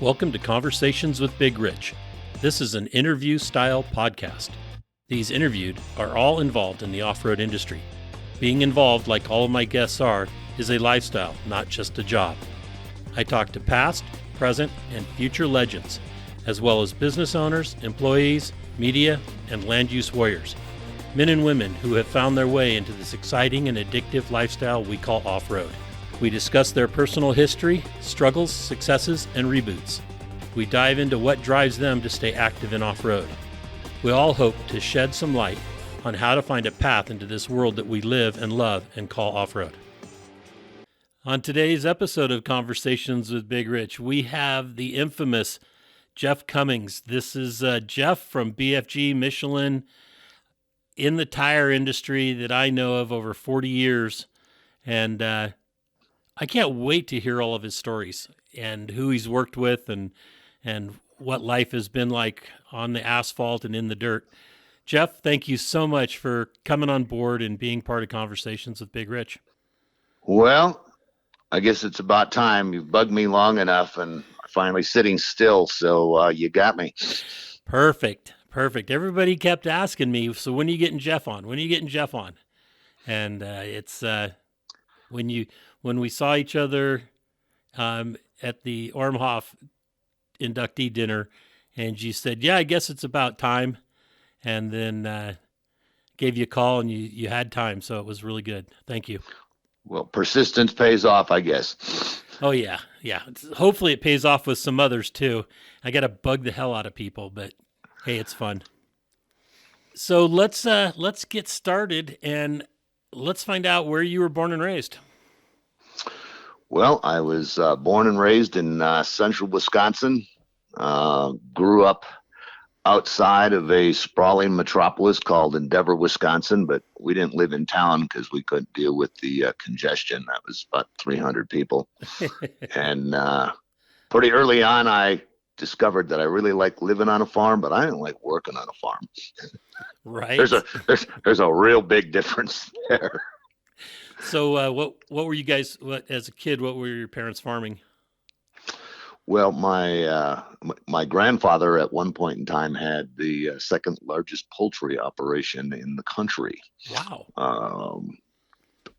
Welcome to Conversations with Big Rich. This is an interview-style podcast. These interviewed are all involved in the off-road industry. Being involved, like all of my guests are, is a lifestyle, not just a job. I talk to past, present, and future legends, as well as business owners, employees, media, and land use warriors, men and women who have found their way into this exciting and addictive lifestyle we call off-road. We discuss their personal history, struggles, successes, and reboots. We dive into what drives them to stay active in off-road. We all hope to shed some light on how to find a path into this world that we live and love and call off-road. On today's episode of Conversations with Big Rich, we have the infamous Jeff Cummings. This is Jeff from BFG Michelin, in the tire industry that I know of over 40 years. And I can't wait to hear all of his stories and who he's worked with and what life has been like on the asphalt and in the dirt. Jeff, thank you so much for coming on board and being part of Conversations with Big Rich. Well, I guess it's about time. You've bugged me long enough and I'm finally sitting still, so you got me. Perfect. Everybody kept asking me, so when are you getting Jeff on? And it's when we saw each other at the Ormhoff inductee dinner, and you said, yeah, I guess it's about time, and then gave you a call, and you had time, so it was really good. Thank you. Well, persistence pays off, I guess. Oh, yeah. Hopefully it pays off with some others, too. I got to bug the hell out of people, but hey, it's fun. So let's get started, and let's find out where you were born and raised. Well, I was born and raised in central Wisconsin, grew up outside of a sprawling metropolis called Endeavor, Wisconsin, but we didn't live in town because we couldn't deal with the congestion. That was about 300 people. And pretty early on, I discovered that I really like living on a farm, but I didn't like working on a farm. Right. There's a real big difference there. So what were you guys, as a kid, what were your parents farming? Well, my grandfather at one point in time had the second largest poultry operation in the country. Wow.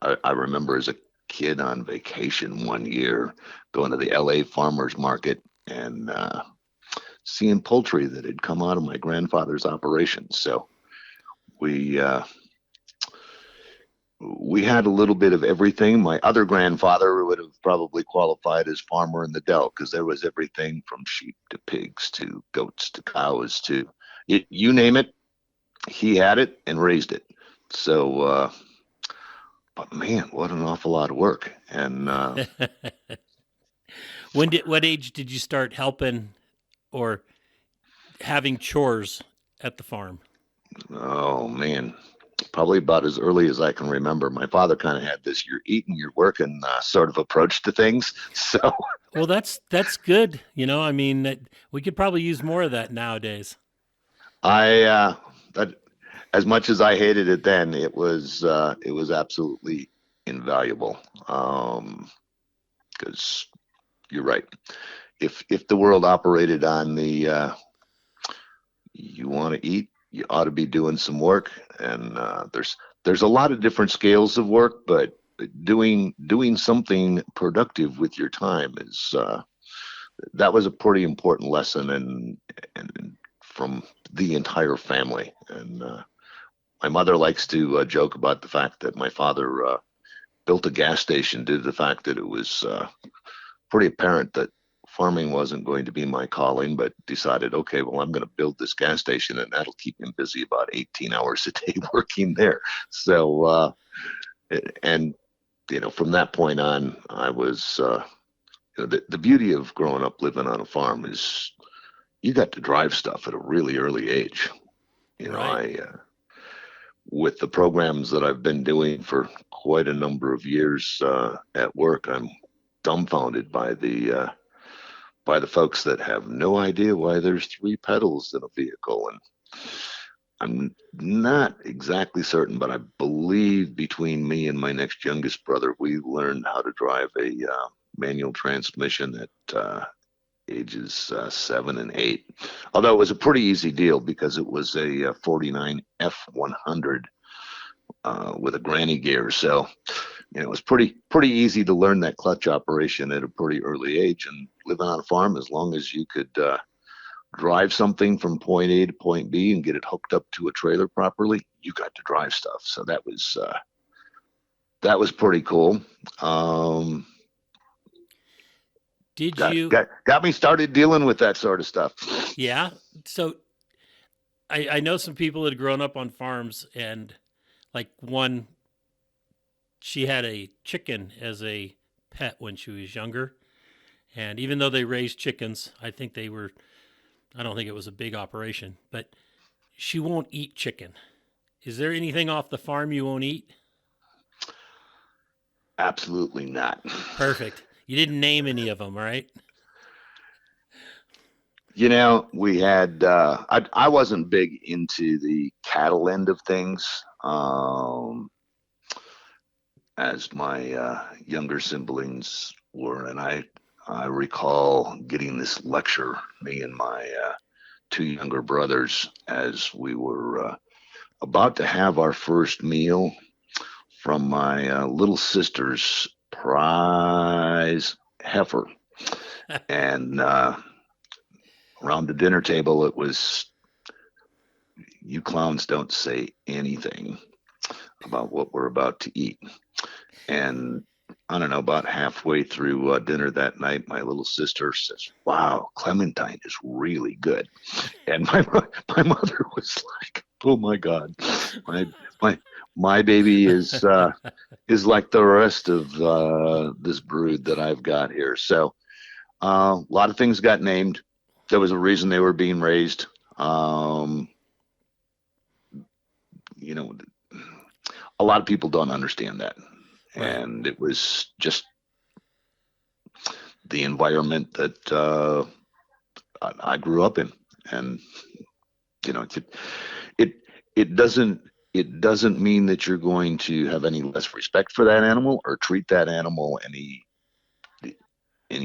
I remember as a kid on vacation one year going to the LA farmers market and seeing poultry that had come out of my grandfather's operation. So we had a little bit of everything. My other grandfather would have probably qualified as farmer in the Dell because there was everything from sheep to pigs to goats to cows to you name it. He had it and raised it. So, but man, what an awful lot of work. And what age did you start helping or having chores at the farm? Oh man, probably about as early as I can remember. My father kind of had this "you're eating, you're working" sort of approach to things. So, well, that's good. I mean, we could probably use more of that nowadays. That as much as I hated it then, it was absolutely invaluable. Because you're right. If the world operated on the you want to eat, you ought to be doing some work, and there's a lot of different scales of work, but doing something productive with your time is that was a pretty important lesson, and from the entire family. And my mother likes to joke about the fact that my father built a gas station due to the fact that it was pretty apparent that farming wasn't going to be my calling, but decided, okay, well, I'm going to build this gas station and that'll keep him busy about 18 hours a day working there. So, and, from that point on, I was, the beauty of growing up living on a farm is you got to drive stuff at a really early age. Right. With the programs that I've been doing for quite a number of years at work, I'm dumbfounded by the folks that have no idea why there's 3 pedals in a vehicle. And I'm not exactly certain, but I believe between me and my next youngest brother, we learned how to drive a manual transmission at ages 7 and 8. Although it was a pretty easy deal because it was a 49 F100 with a granny gear. So it was pretty easy to learn that clutch operation at a pretty early age. And living on a farm, as long as you could drive something from point A to point B and get it hooked up to a trailer properly, you got to drive stuff. So that was pretty cool. Did got, you? got got me started dealing with that sort of stuff. Yeah. So I know some people that had grown up on farms, and like one, she had a chicken as a pet when she was younger. And even though they raised chickens, I don't think it was a big operation, but she won't eat chicken. Is there anything off the farm you won't eat? Absolutely not. Perfect. You didn't name any of them, right? We had, I wasn't big into the cattle end of things, as my younger siblings were. And I recall getting this lecture, me and my two younger brothers, as we were about to have our first meal from my little sister's prize heifer. And around the dinner table, it was, you clowns don't say anything about what we're about to eat. And I don't know, about halfway through dinner that night, my little sister says, "Wow, Clementine is really good." And my mother was like, "Oh my God, my baby is like the rest of this brood that I've got here." So a lot of things got named. There was a reason they were being raised. A lot of people don't understand that. Right. And it was just the environment that I grew up in. And it doesn't mean that you're going to have any less respect for that animal or treat that animal any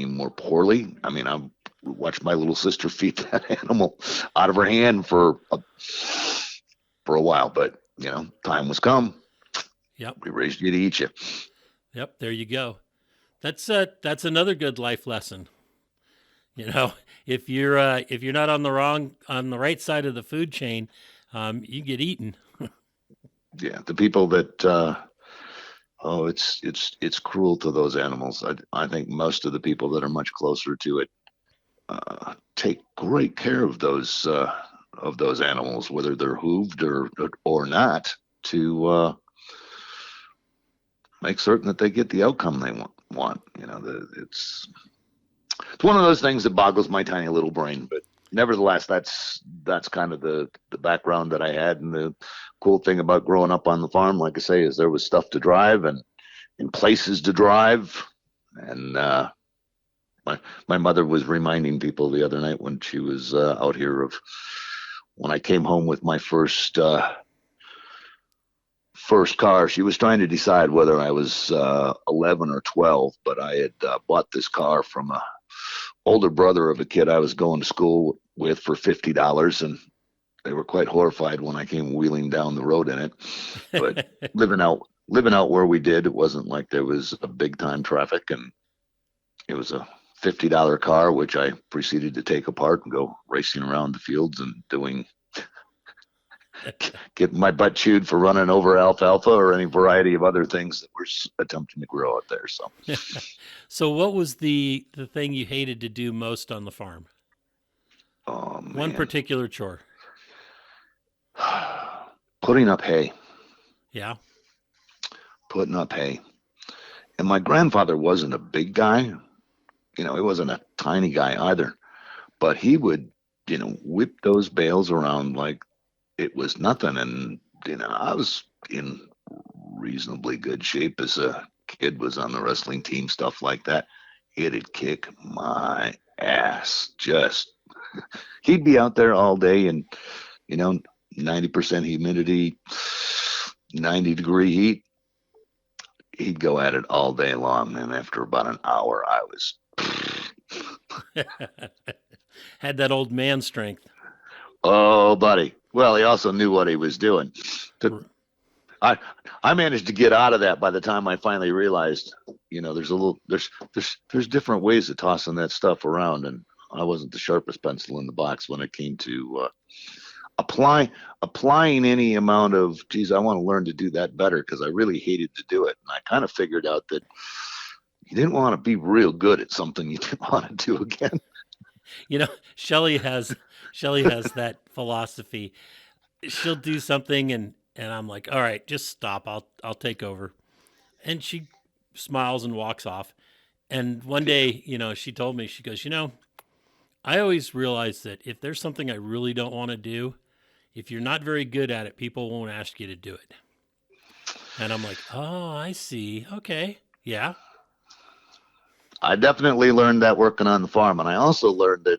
more poorly. I mean, I watched my little sister feed that animal out of her hand for a while, but time was come. Yep. We raised you to eat you. Yep. There you go. That's another good life lesson. If you're not on the right side of the food chain, you get eaten. Yeah, the people that it's cruel to those animals. I think most of the people that are much closer to it take great care of those animals, whether they're hooved or not, to make certain that they get the outcome they want. It's one of those things that boggles my tiny little brain, but nevertheless, that's kind of the background that I had. And the cool thing about growing up on the farm, like I say, is there was stuff to drive and places to drive. And my mother was reminding people the other night when she was out here of when I came home with my first car. She was trying to decide whether I was 11 or 12, but I had bought this car from a older brother of a kid I was going to school with for $50, and they were quite horrified when I came wheeling down the road in it. But living out where we did, it wasn't like there was a big time traffic, and it was a $50 car, which I proceeded to take apart and go racing around the fields and getting my butt chewed for running over alfalfa or any variety of other things that we're attempting to grow out there. So, so what was the thing you hated to do most on the farm? One particular chore. Putting up hay. Yeah. Putting up hay. And my grandfather wasn't a big guy. He wasn't a tiny guy either. But he would, whip those bales around like it was nothing. And, I was in reasonably good shape as a kid, was on the wrestling team, stuff like that. It'd kick my ass. He'd be out there all day and, 90% humidity, 90-degree heat. He'd go at it all day long. And after about an hour, I was Had that old man strength. Oh, buddy. Well, he also knew what he was doing. I I managed to get out of that by the time I finally realized, there's different ways of tossing that stuff around, and I wasn't the sharpest pencil in the box when it came to applying any amount of, geez, I want to learn to do that better because I really hated to do it, and I kind of figured out that you didn't want to be real good at something you didn't want to do again. Shelley has that philosophy. She'll do something and I'm like, all right, just stop. I'll take over. And she smiles and walks off. And one day, she told me, she goes, I always realize that if there's something I really don't want to do, if you're not very good at it, people won't ask you to do it. And I'm like, oh, I see. Okay. Yeah. I definitely learned that working on the farm, and I also learned that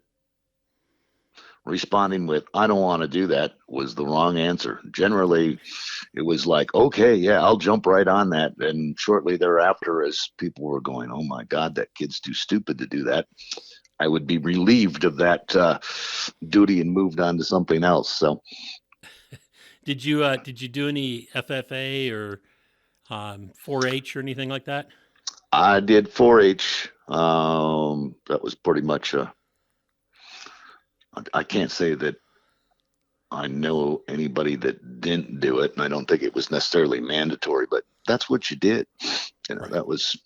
responding with "I don't want to do that" was the wrong answer. Generally, it was like, "Okay, yeah, I'll jump right on that." And shortly thereafter, as people were going, "Oh my God, that kid's too stupid to do that," I would be relieved of that duty and moved on to something else. So, did you do any FFA or 4-H or anything like that? I did 4-H. That was pretty much I can't say that I know anybody that didn't do it, and I don't think it was necessarily mandatory, but that's what you did. Right. That was.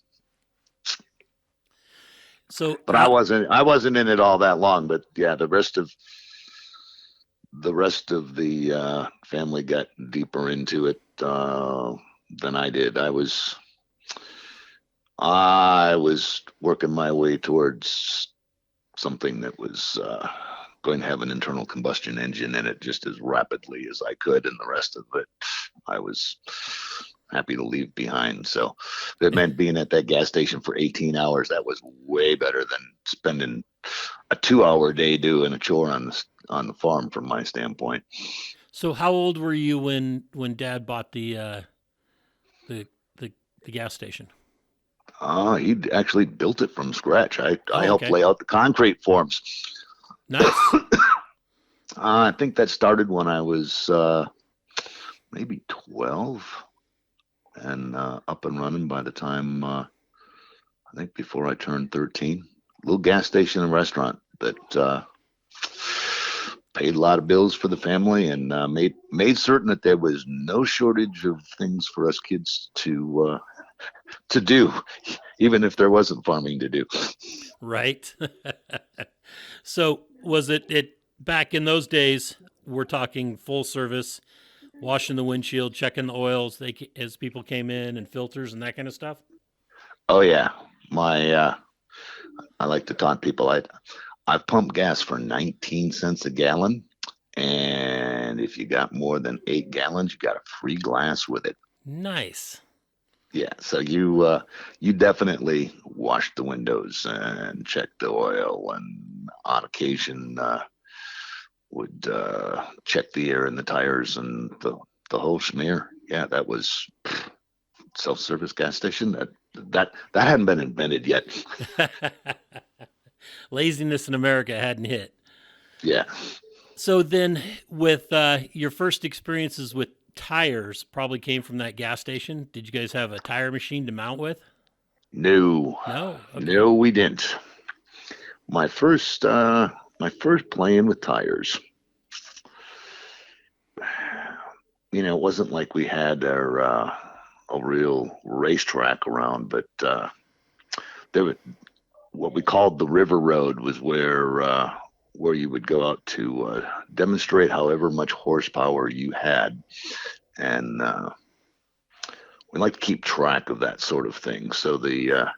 So, but I wasn't in it all that long. But yeah, the rest of the family got deeper into it than I did. I was working my way towards something that was going to have an internal combustion engine in it just as rapidly as I could, and the rest of it I was happy to leave behind. So if it meant being at that gas station for 18 hours, that was way better than spending a 2-hour day doing a chore on the farm from my standpoint. So how old were you when Dad bought the gas station? He actually built it from scratch. I helped okay. lay out the concrete forms. Nice. I think that started when I was maybe 12 and up and running by the time, I think before I turned 13. Little gas station and restaurant that paid a lot of bills for the family and made certain that there was no shortage of things for us kids to do, even if there wasn't farming to do. Right. So was it back in those days? We're talking full service, washing the windshield, checking the oils as people came in, and filters and that kind of stuff. Oh yeah, I like to taunt people. I've pumped gas for 19 cents a gallon, and if you got more than 8 gallons, you got a free glass with it. Nice. Yeah, so you definitely washed the windows and checked the oil, and on occasion would check the air in the tires and the whole schmear. Yeah, that was self-service gas station. That hadn't been invented yet. Laziness in America hadn't hit. Yeah. So then, with your first experiences with tires, probably came from that gas station. Did you guys have a tire machine to mount with? No. No. Okay. No, we didn't. My first playing with tires. It wasn't like we had a real racetrack around, but there was what we called the river road was where you would go out to demonstrate however much horsepower you had, and we like to keep track of that sort of thing. So it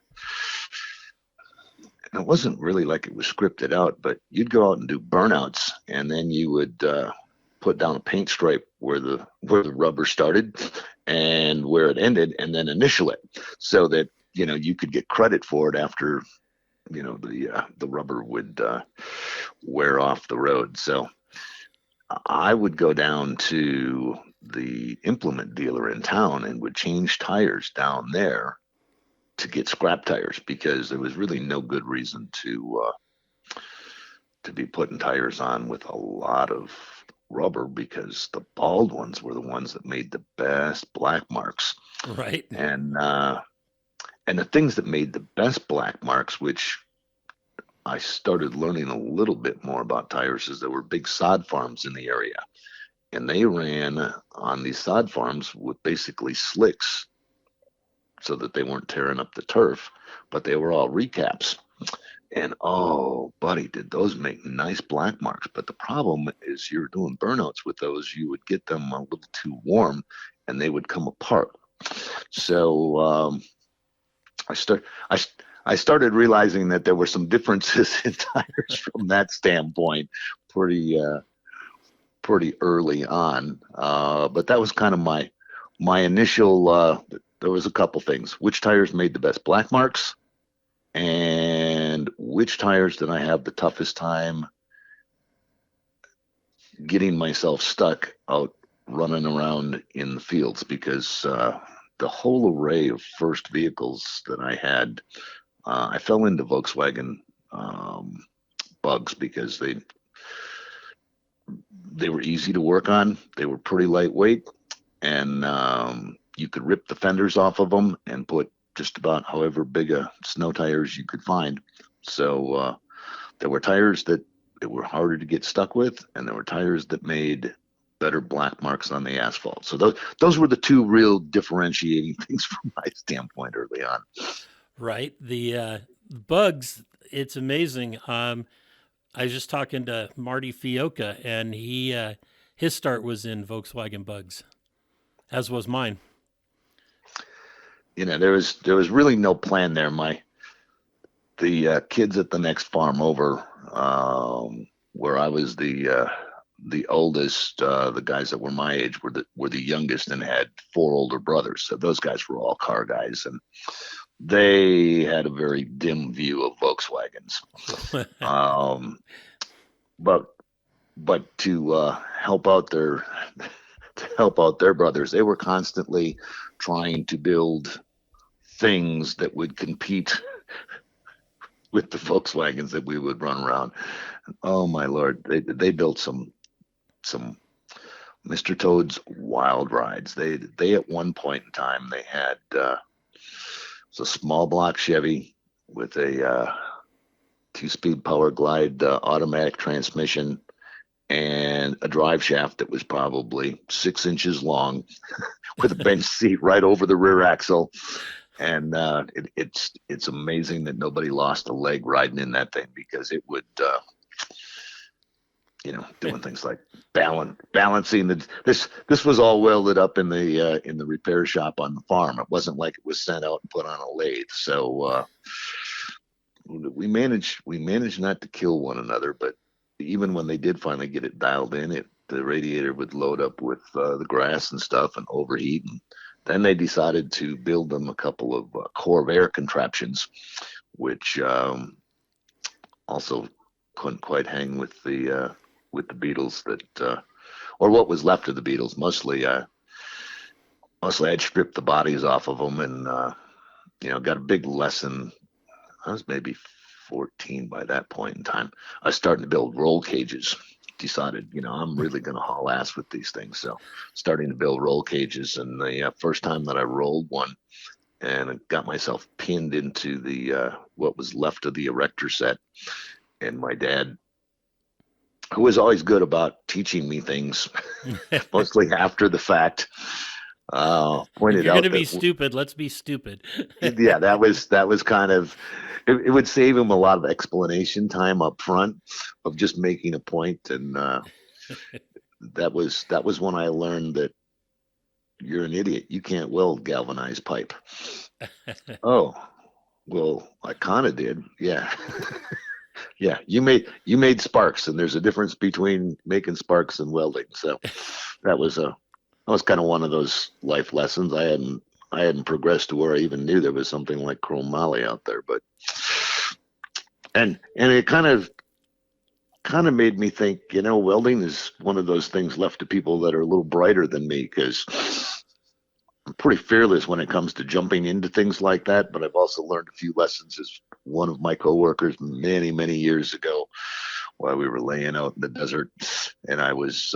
wasn't really like it was scripted out, but you'd go out and do burnouts, and then you would put down a paint stripe where the rubber started and where it ended, and then initial it so that you could get credit for it after the rubber would wear off the road. So I would go down to the implement dealer in town and would change tires down there to get scrap tires, because there was really no good reason to to be putting tires on with a lot of rubber because the bald ones were the ones that made the best black marks. Right. And the things that made the best black marks, which I started learning a little bit more about tires, is there were big sod farms in the area, and they ran on these sod farms with basically slicks so that they weren't tearing up the turf, but they were all recaps. And oh, buddy, did those make nice black marks. But the problem is you're doing burnouts with those, you would get them a little too warm and they would come apart. So I started realizing that there were some differences in tires from that standpoint pretty early on. But that was kind of my initial, there was a couple things. Which tires made the best black marks? And which tires did I have the toughest time getting myself stuck out running around in the fields? Because the whole array of first vehicles that I had, I fell into Volkswagen bugs because they were easy to work on. They were pretty lightweight, and you could rip the fenders off of them and put just about however big a snow tires you could find. So there were tires that were harder to get stuck with, and there were tires that made better black marks on the asphalt. So those were the two real differentiating things from my standpoint early on. Right. The bugs, it's amazing. I was just talking to Marty Fioca, and his start was in Volkswagen bugs, as was mine. There was really no plan there. The kids at the next farm over, where I was the oldest, the guys that were my age were the youngest and had 4 older brothers. So those guys were all car guys, and they had a very dim view of Volkswagens. But to help out their brothers, they were constantly trying to build things that would compete with the Volkswagens that we would run around. Oh my Lord, they built some Mr. Toad's wild rides. They at one point in time they had it's a small block Chevy with a 2-speed power glide automatic transmission and a drive shaft that was probably 6 inches long with a bench seat right over the rear axle. And it's amazing that nobody lost a leg riding in that thing, because it would, doing things like balancing. This was all welded up in the repair shop on the farm. It wasn't like it was sent out and put on a lathe. So we managed not to kill one another, but even when they did finally get it dialed in, the radiator would load up with the grass and stuff and overheat. And then they decided to build them a couple of core of air contraptions, which also couldn't quite hang with the Beetles or what was left of the Beetles. Mostly I'd stripped the bodies off of them and got a big lesson. I was maybe 14 by that point in time. I was starting to build roll cages. Decided, I'm really going to haul ass with these things. So starting to build roll cages, and the first time that I rolled one and I got myself pinned into the what was left of the erector set, and my dad, who was always good about teaching me things, mostly after the fact, pointed out, if you're going to be stupid, let's be stupid. Yeah, that was kind of, it would save him a lot of explanation time up front of just making a point. And that was when I learned that you're an idiot. You can't weld galvanized pipe. Oh, well, I kind of did. Yeah. Yeah, you made sparks, and there's a difference between making sparks and welding. So that was kind of one of those life lessons. I hadn't progressed to where I even knew there was something like chrome moly out there, but and it kind of made me think, welding is one of those things left to people that are a little brighter than me, because I'm pretty fearless when it comes to jumping into things like that. But I've also learned a few lessons, as one of my coworkers many, many years ago while we were laying out in the desert, and I was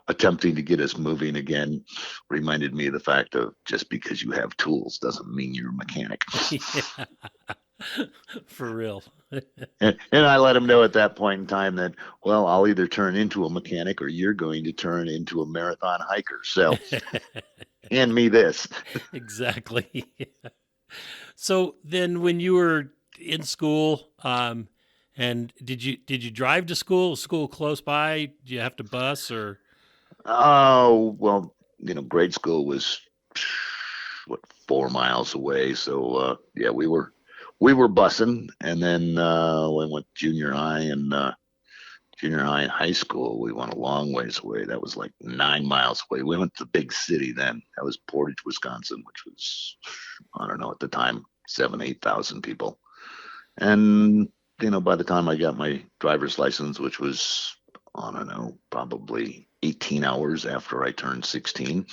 attempting to get us moving again. Reminded me of the fact of just because you have tools doesn't mean you're a mechanic. Yeah, for real. And I let him know at that point in time that, well, I'll either turn into a mechanic or you're going to turn into a marathon hiker. So hand me this. Exactly. So then when you were in school, and did you drive to school? Was school close by? Did you have to bus or? Oh, well, grade school was what, 4 miles away. So yeah, we were bussing, and then when we went junior high and high school, we went a long ways away. That was like 9 miles away. We went to the big city then. That was Portage, Wisconsin, which was, I don't know, at the time, 8,000 people. And, by the time I got my driver's license, which was, I don't know, probably 18 hours after I turned 16,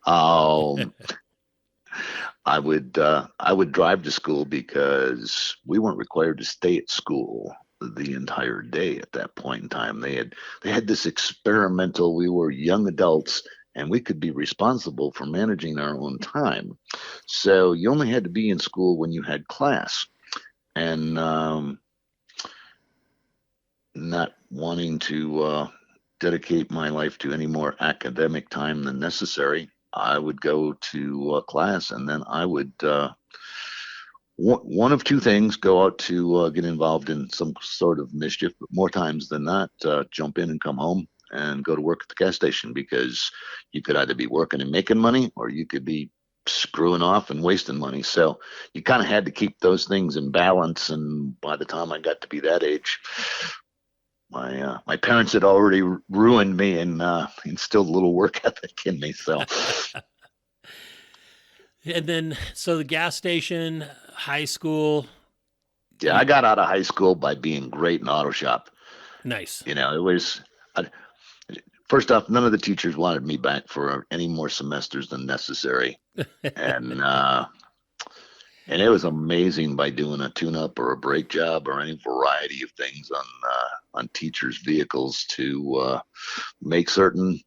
um, I would drive to school because we weren't required to stay at school the entire day at that point in time. They had this experimental. We were young adults and we could be responsible for managing our own time. So you only had to be in school when you had class. And not wanting to dedicate my life to any more academic time than necessary, I would go to class, and then I would one of two things: go out to get involved in some sort of mischief, but more times than not, jump in and come home and go to work at the gas station, because you could either be working and making money, or you could be screwing off and wasting money. So you kind of had to keep those things in balance. And by the time I got to be that age, my parents had already ruined me and instilled a little work ethic in me. So And then, so the gas station, high school. yeah, I got out of high school by being great in auto shop. Nice. It was I, first off, none of the teachers wanted me back for any more semesters than necessary, and it was amazing by doing a tune-up or a brake job or any variety of things on teachers' vehicles to make certain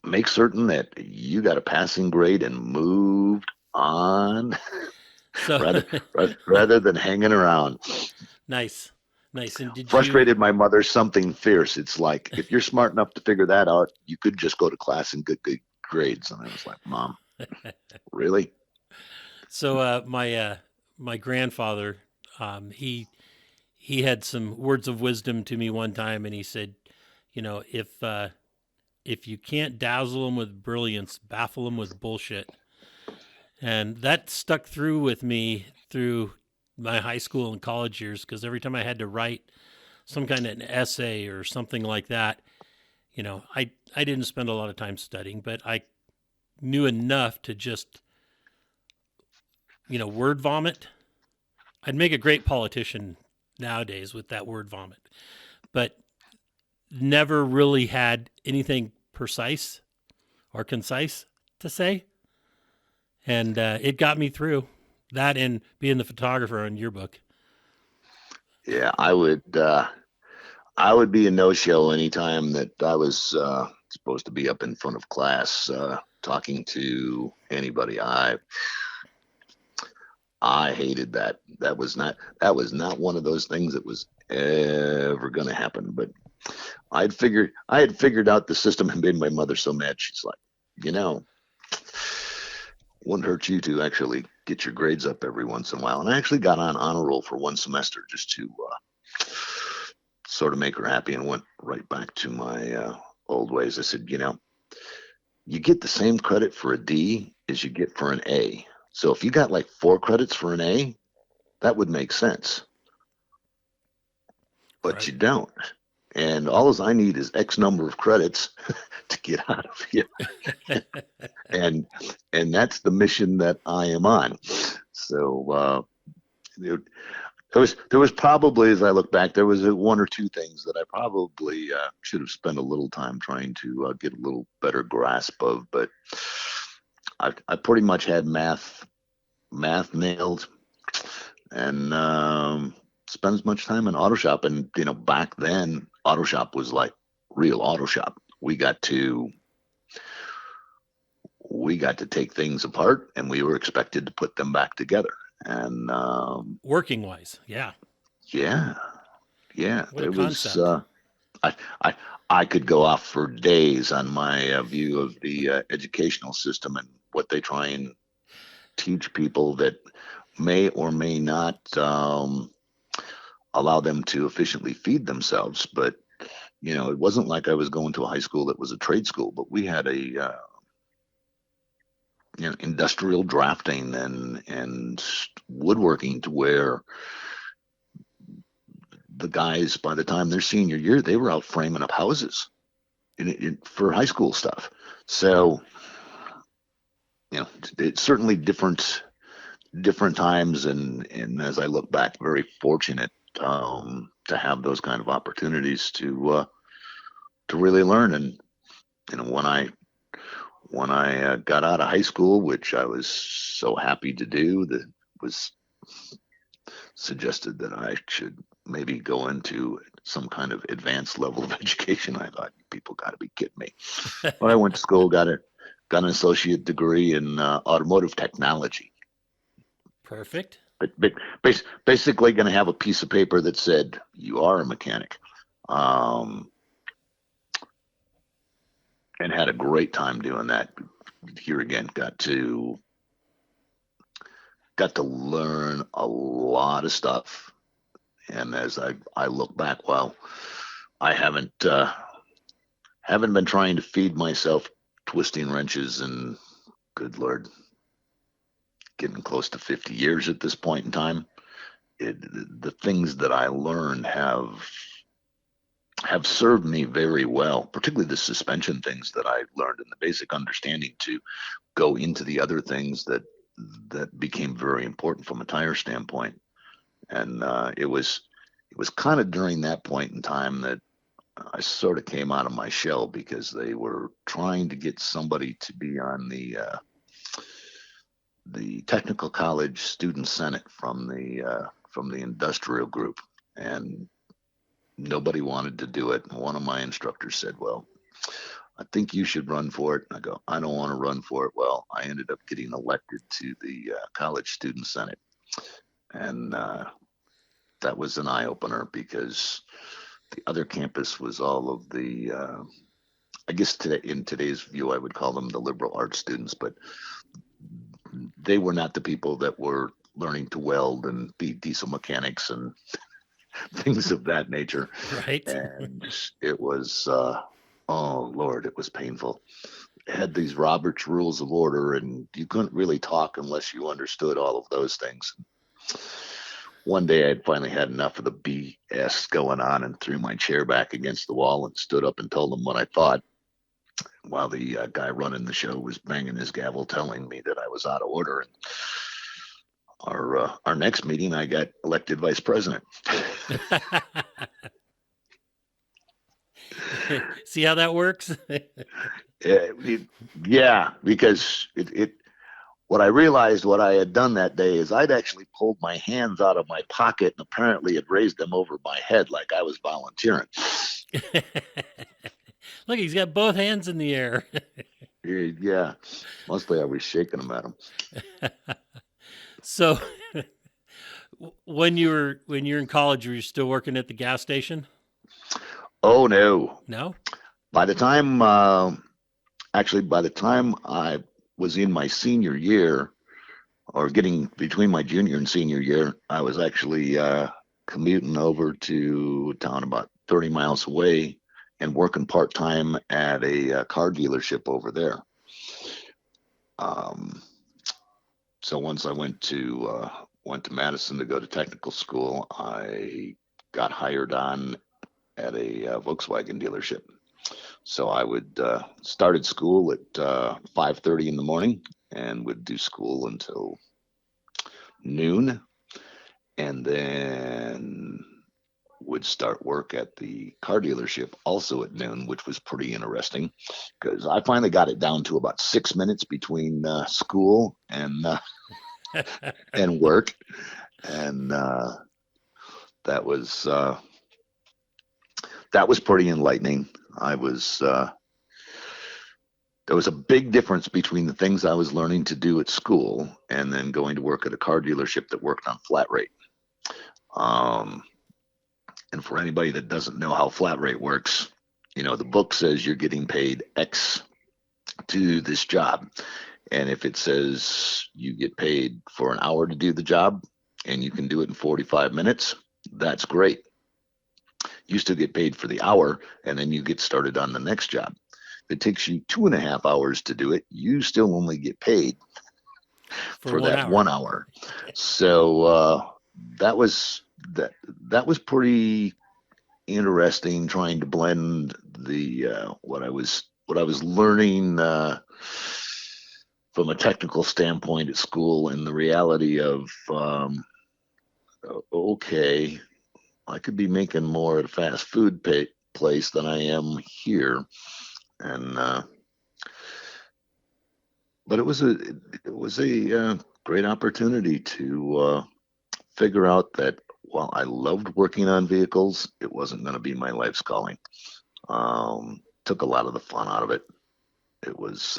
that you got a passing grade and moved on, So rather than hanging around. nice, nice. And did you? Frustrated my mother something fierce. It's like, if you're smart enough to figure that out, you could just go to class and get good grades. And I was like, Mom, really? So my grandfather, he had some words of wisdom to me one time, and he said, if you can't dazzle them with brilliance, baffle them with bullshit. And that stuck through with me through my high school and college years, because every time I had to write some kind of an essay or something like that, I didn't spend a lot of time studying, but I knew enough to just, word vomit. I'd make a great politician nowadays with that word vomit, but never really had anything precise or concise to say. And it got me through that, and being the photographer on your book. Yeah, I would be a no-show anytime that I was supposed to be up in front of class talking to anybody. I hated that. That was not one of those things that was ever going to happen. But I had figured out the system and made my mother so mad. She's like, wouldn't hurt you to actually get your grades up every once in a while. And I actually got on honor roll for one semester just to sort of make her happy, and went right back to my old ways. I said, you get the same credit for a D as you get for an A. So if you got like 4 credits for an A, that would make sense. But Right. you don't. And all I need is X number of credits to get out of here. and that's the mission that I am on. So there was probably, as I look back, there was one or two things that I probably should have spent a little time trying to get a little better grasp of, but I pretty much had math nailed, and spends much time in auto shop. And, back then, auto shop was like real auto shop. We got to take things apart, and we were expected to put them back together. And Working wise, yeah. yeah, What a it was. concept. I, I I could go off for days on my view of the educational system and what they try and teach people that may or may not allow them to efficiently feed themselves. But it wasn't like I was going to a high school that was a trade school, but we had a industrial drafting and woodworking to where the guys, by the time their senior year, they were out framing up houses for high school stuff. So, it's certainly different times, and as I look back, very fortunate to have those kind of opportunities to really learn. And when I got out of high school, which I was so happy to do, that was suggested that I should maybe go into some kind of advanced level of education. I thought, people got to be kidding me. But I went to school, got an associate degree in automotive technology. Perfect. Basically going to have a piece of paper that said you are a mechanic, and had a great time doing that. Here again, got to learn a lot of stuff. And as I look back, well, I haven't been trying to feed myself twisting wrenches, and good Lord, getting close to 50 years at this point in time. The things that I learned have served me very well, particularly the suspension things that I learned and the basic understanding to go into the other things that became very important from a tire standpoint. And it was kind of during that point in time that I sort of came out of my shell, because they were trying to get somebody to be on the technical college student senate from the industrial group, and nobody wanted to do it. One of my instructors said, "Well, I think you should run for it." And I go, "I don't want to run for it." Well, I ended up getting elected to the college student senate, and that was an eye opener, because the other campus was all of the, I guess in today's view, I would call them the liberal arts students, but they were not the people that were learning to weld and be diesel mechanics and things of that nature. Right. And it was, oh Lord, it was painful. It had these Robert's Rules of Order, and you couldn't really talk unless you understood all of those things. One day I finally had enough of the BS going on and threw my chair back against the wall and stood up and told them what I thought, while the guy running the show was banging his gavel telling me that I was out of order. And our next meeting, I got elected vice president. See how that works? Yeah, because what I realized what I had done that day is I'd actually pulled my hands out of my pocket and apparently had raised them over my head like I was volunteering. Look, he's got both hands in the air. Yeah, mostly I was shaking them at him. So, when you were in college, were you still working at the gas station? Oh no. No? By the time I was in my senior year, or getting between my junior and senior year, I was actually commuting over to a town about 30 miles away and working part-time at a car dealership over there. So once I went to Madison to go to technical school, I got hired on at a Volkswagen dealership. So I would started school at 5:30 in the morning and would do school until noon, and then would start work at the car dealership also at noon, which was pretty interesting, because I finally got it down to about 6 minutes between school and work. And that was pretty enlightening. There was a big difference between the things I was learning to do at school and then going to work at a car dealership that worked on flat rate. Um, and for anybody that doesn't know how flat rate works, the book says you're getting paid X to do this job. And if it says you get paid for an hour to do the job and you can do it in 45 minutes, that's great. You still get paid for the hour, and then you get started on the next job. If it takes you 2.5 hours to do it, you still only get paid for one that hour. 1 hour. So that was pretty interesting, trying to blend the what I was learning from a technical standpoint at school and the reality of okay, I could be making more at a fast food place than I am here, and but it was a great opportunity to figure out that while I loved working on vehicles, it wasn't going to be my life's calling. Took a lot of the fun out of it. It was,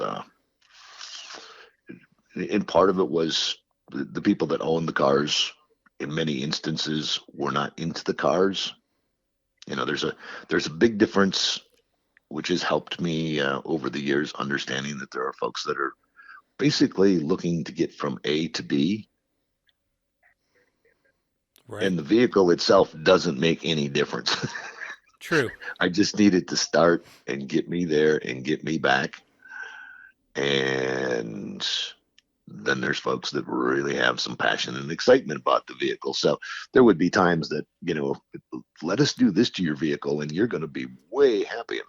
and part of it was the people that owned the cars. In many instances, were not into the cars. There's a big difference, which has helped me over the years, understanding that there are folks that are basically looking to get from A to B. Right. And the vehicle itself doesn't make any difference. True. I just needed to start and get me there and get me back. And then there's folks that really have some passion and excitement about the vehicle. So there would be times that, let us do this to your vehicle and you're going to be way happy. And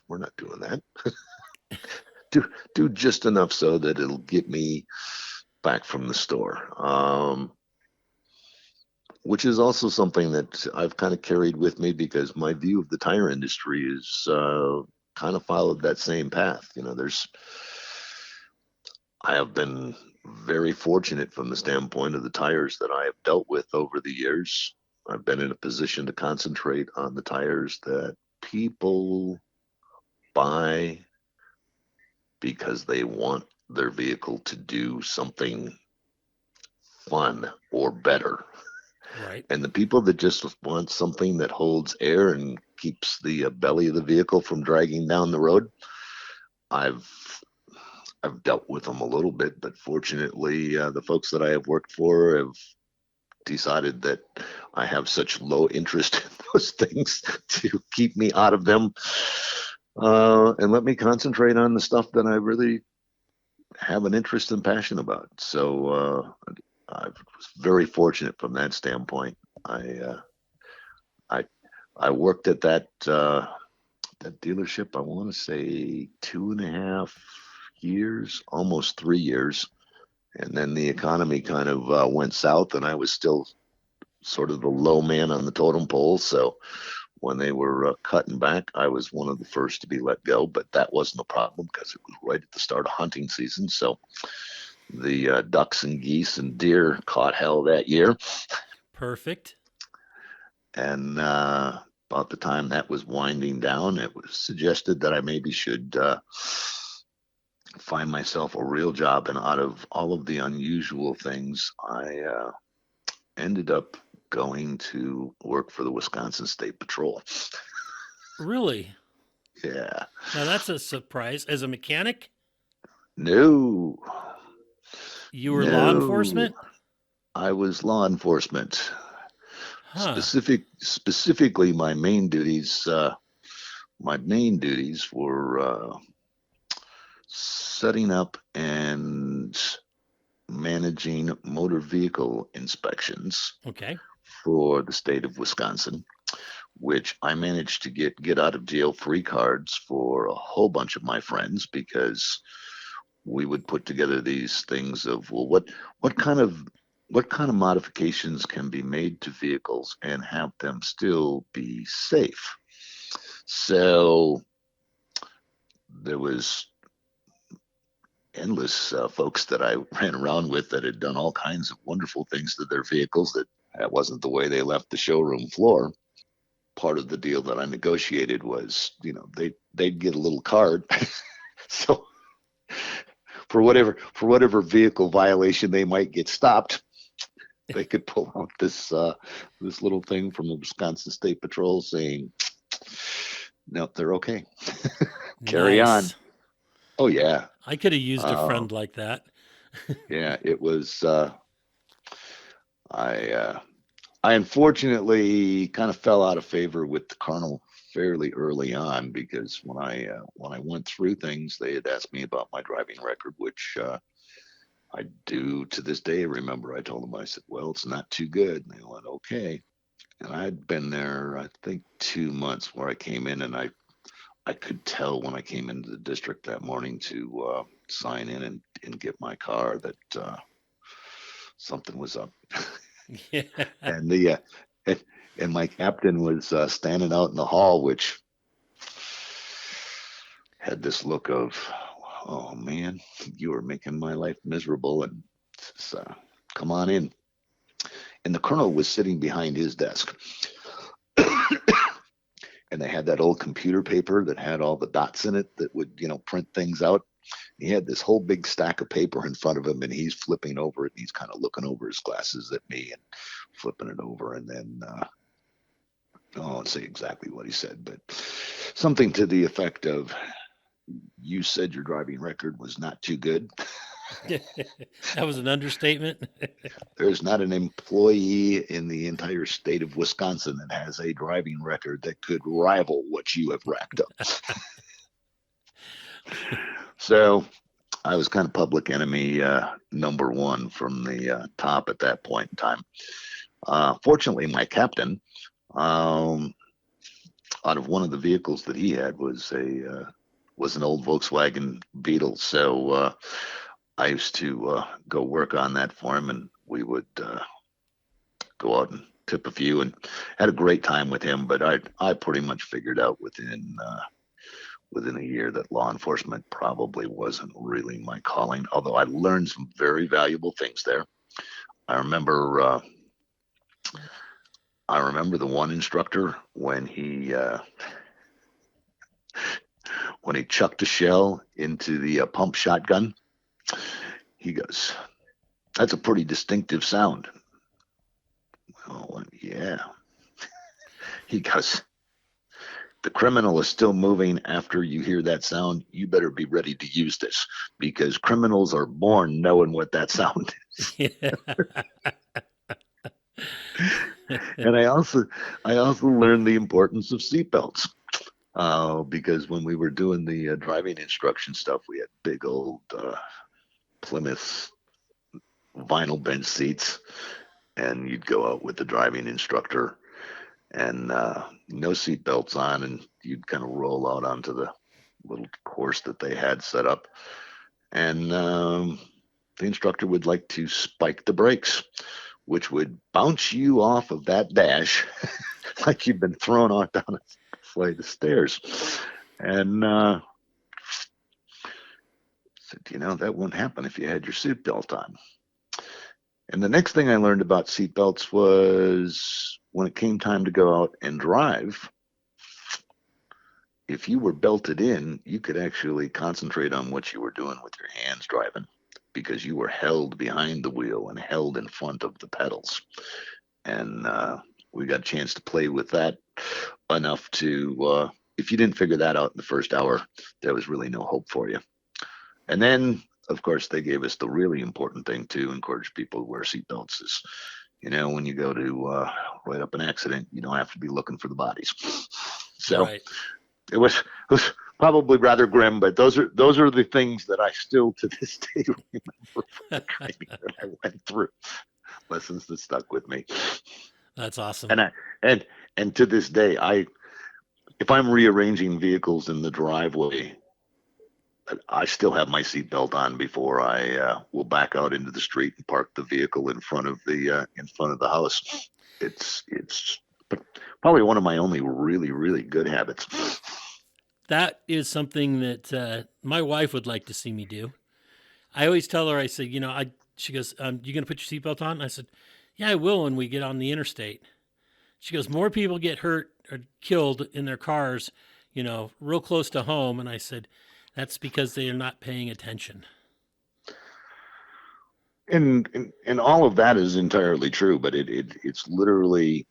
we're not doing that. do just enough so that it'll get me back from the store. Which is also something that I've kind of carried with me because my view of the tire industry is kind of followed that same path. I have been very fortunate from the standpoint of the tires that I have dealt with over the years. I've been in a position to concentrate on the tires that people buy because they want their vehicle to do something fun or better. Right. And the people that just want something that holds air and keeps the belly of the vehicle from dragging down the road, I've dealt with them a little bit, but fortunately, the folks that I have worked for have decided that I have such low interest in those things to keep me out of them and let me concentrate on the stuff that I really have an interest and passion about. So I was very fortunate from that standpoint. I worked at that dealership, I want to say 2.5 years, almost 3 years. And then the economy kind of went south, and I was still sort of the low man on the totem pole. So when they were cutting back, I was one of the first to be let go. But that wasn't a problem because it was right at the start of hunting season. So the ducks and geese and deer caught hell that year. Perfect. And about the time that was winding down, it was suggested that I maybe should find myself a real job. And out of all of the unusual things, I ended up going to work for the Wisconsin State Patrol. Really? Yeah. Now that's a surprise. As a mechanic? No. You were law No. enforcement? I was law enforcement. Huh. Specifically, my main duties were setting up and managing motor vehicle inspections Okay. for the state of Wisconsin, which I managed to get out of jail free cards for a whole bunch of my friends because we would put together these things of, well, what kind of modifications can be made to vehicles and have them still be safe. So there was endless folks that I ran around with that had done all kinds of wonderful things to their vehicles that that wasn't the way they left the showroom floor. Part of the deal that I negotiated was, they'd get a little card. So for whatever vehicle violation they might get stopped, they could pull out this little thing from the Wisconsin State Patrol saying, "Nope, they're okay. Carry on." Nice. Oh yeah, I could have used a uh, friend like that. yeah. It was. I I unfortunately kind of fell out of favor with the colonel fairly early on, because when I went through things, they had asked me about my driving record, which I do to this day remember. I told them, I said, "Well, it's not too good." And they went, "Okay." And I'd been there, I think, 2 months, where I came in, and I could tell when I came into the district that morning to sign in and get my car that something was up. Yeah. And the and, and my captain was standing out in the hall, which had this look of, "Oh man, you are making my life miserable," and says, "Come on in." And the colonel was sitting behind his desk, and they had that old computer paper that had all the dots in it that would, print things out. He had this whole big stack of paper in front of him, and he's flipping over it, and he's kind of looking over his glasses at me and flipping it over, and then I won't say exactly what he said, but something to the effect of, "You said your driving record was not too good." That was an understatement. There's not an employee in the entire state of Wisconsin that has a driving record that could rival what you have racked up. So I was kind of public enemy number one from the top at that point in time. Fortunately, my captain, um, out of one of the vehicles that he had, was an old Volkswagen Beetle. So I used to go work on that for him, and we would go out and tip a few, and had a great time with him. But I pretty much figured out within a year that law enforcement probably wasn't really my calling. Although I learned some very valuable things there. I remember the one instructor when he chucked a shell into the pump shotgun. He goes, "That's a pretty distinctive sound." Oh, yeah. He goes, "The criminal is still moving after you hear that sound. You better be ready to use this, because criminals are born knowing what that sound is." Yeah. And I also learned the importance of seatbelts, because when we were doing the driving instruction stuff, we had big old Plymouth vinyl bench seats, and you'd go out with the driving instructor, and no seat belts on, and you'd kind of roll out onto the little course that they had set up, and the instructor would like to spike the brakes, which would bounce you off of that dash like you've been thrown off down a flight of stairs. And said, that wouldn't happen if you had your seatbelt on. And the next thing I learned about seatbelts was, when it came time to go out and drive, if you were belted in, you could actually concentrate on what you were doing with your hands driving, because you were held behind the wheel and held in front of the pedals. And we got a chance to play with that enough to, if you didn't figure that out in the first hour, there was really no hope for you. And then, of course, they gave us the really important thing to encourage people to wear seatbelts. Is, when you go to write up an accident, you don't have to be looking for the bodies. So Right. it was probably rather grim, but those are the things that I still to this day remember from the training that I went through. Lessons that stuck with me. That's awesome. And to this day, if I'm rearranging vehicles in the driveway, I still have my seatbelt on before I will back out into the street and park the vehicle in front of the house. It's probably one of my only really, really good habits. That is something that my wife would like to see me do. I always tell her, I say, she goes, "You going to put your seatbelt on?" I said, Yeah, I will when we get on the interstate. She goes, more people get hurt or killed in their cars, real close to home. And I said, that's because they are not paying attention. And all of that is entirely true, but it's literally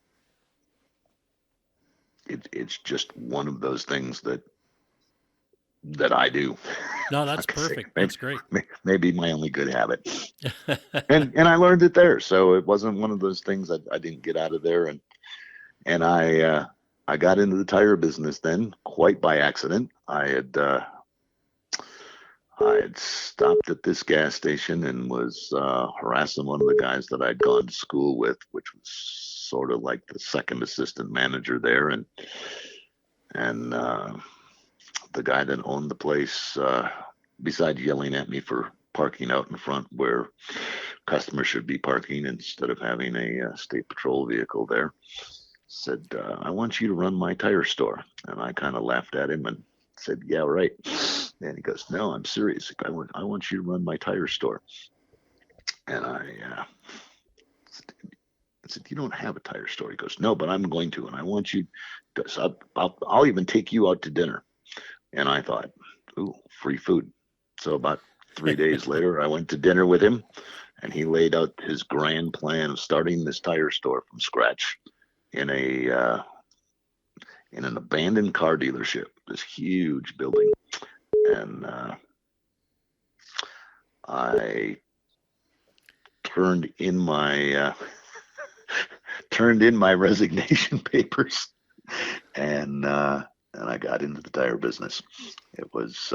it's just one of those things that I do. No, that's Like I say, perfect. That's great. maybe my only good habit. And I learned it there, so it wasn't one of those things that I didn't get out of there. And I got into the tire business then quite by accident. I had stopped at this gas station and was harassing one of the guys that I'd gone to school with, which was sort of like the second assistant manager there, and the guy that owned the place, besides yelling at me for parking out in front where customers should be parking instead of having a state patrol vehicle there, said, I want you to run my tire store. And I kind of laughed at him and said, yeah, right. And he goes, no, I'm serious. I want you to run my tire store. And I said, you don't have a tire store. He goes, no, but I'm going to. And I want you, because I'll even take you out to dinner. And I thought, ooh, free food. So about 3 days later, I went to dinner with him, and he laid out his grand plan of starting this tire store from scratch in an abandoned car dealership, this huge building. And I turned in my resignation papers, and I got into the tire business. It was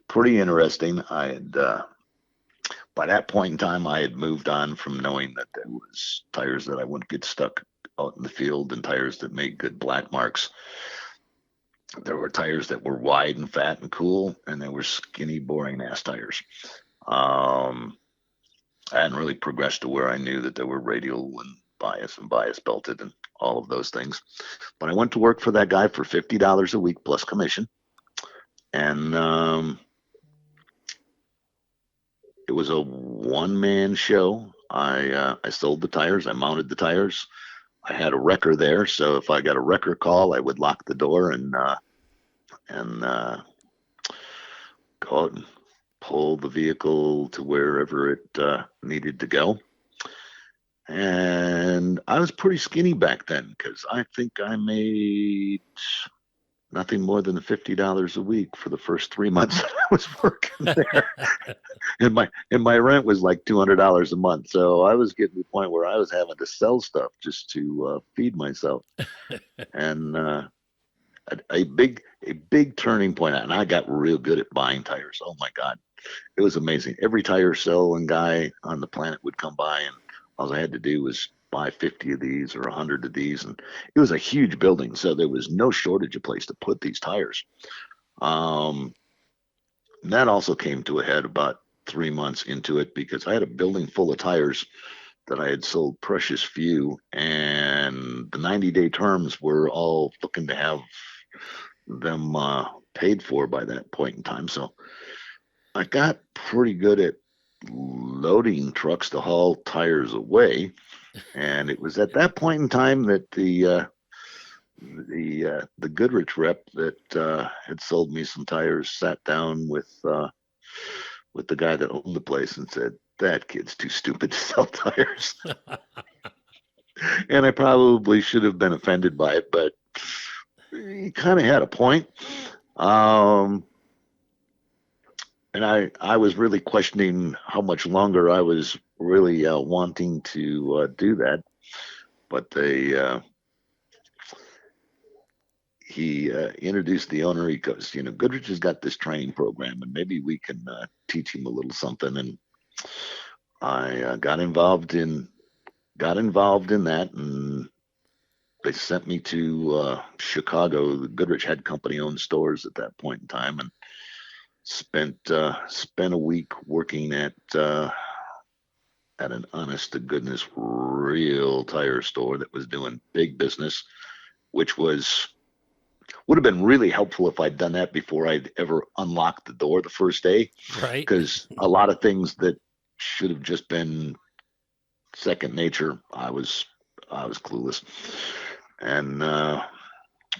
pretty interesting. I had by that point in time, I had moved on from knowing that there was tires that I wouldn't get stuck out in the field and tires that made good black marks. There were tires that were wide and fat and cool, and there were skinny, boring ass tires. I hadn't really progressed to where I knew that there were radial and bias belted and all of those things. But I went to work for that guy for $50 a week plus commission. And it was a one-man show. I sold the tires. I mounted the tires. I had a wrecker there, so if I got a wrecker call, I would lock the door and go out and pull the vehicle to wherever it needed to go. And I was pretty skinny back then, because I think I made nothing more than $50 a week for the first 3 months that I was working there. and my rent was like $200 a month. So I was getting to the point where I was having to sell stuff just to feed myself. And a big turning point, and I got real good at buying tires. Oh my God, it was amazing. Every tire selling guy on the planet would come by, and all I had to do was buy 50 of these or 100 of these, and it was a huge building, so there was no shortage of place to put these tires. That also came to a head about 3 months into it, because I had a building full of tires that I had sold precious few, and the 90-day terms were all looking to have them paid for by that point in time. So I got pretty good at loading trucks to haul tires away. And it was at that point in time that the Goodrich rep that had sold me some tires sat down with the guy that owned the place and said, that kid's too stupid to sell tires. And I probably should have been offended by it, but he kind of had a point. And I was really questioning how much longer I was really wanting to do that. But he introduced the owner. He goes, Goodrich has got this training program, and maybe we can teach him a little something. And I got involved in that, and they sent me to Chicago. The Goodrich had company-owned stores at that point in time, and spent a week working at an honest to goodness real tire store that was doing big business, which would have been really helpful if I'd done that before I'd ever unlocked the door the first day. Right. Because a lot of things that should have just been second nature. I was clueless, and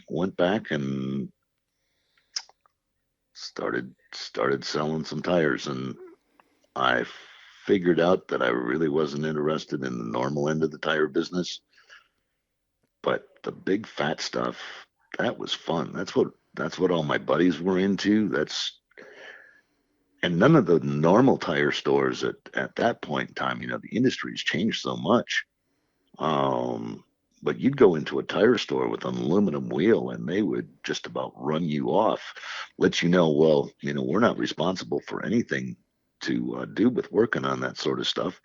went back and started selling some tires, and I figured out that I really wasn't interested in the normal end of the tire business, but the big fat stuff, that was fun. That's what all my buddies were into. And none of the normal tire stores at that point in time, the industry's changed so much. Um, but you'd go into a tire store with an aluminum wheel and they would just about run you off, let you know, well, we're not responsible for anything to do with working on that sort of stuff.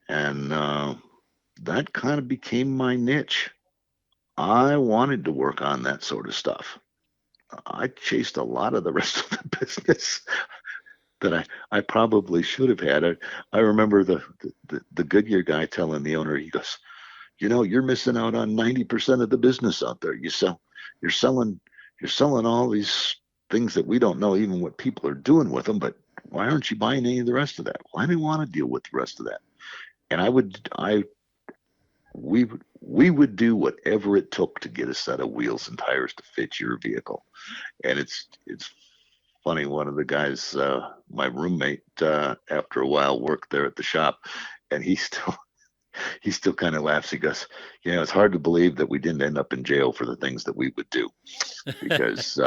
And that kind of became my niche. I wanted to work on that sort of stuff. I chased a lot of the rest of the business that I probably should have had. I remember the Goodyear guy telling the owner, he goes, you're missing out on 90% of the business out there. You're selling all these things that we don't know even what people are doing with them, but why aren't you buying any of the rest of that? Well, I didn't want to deal with the rest of that. And we would do whatever it took to get a set of wheels and tires to fit your vehicle. And it's funny. One of the guys, my roommate, after a while worked there at the shop, and he still kind of laughs. He goes, it's hard to believe that we didn't end up in jail for the things that we would do, because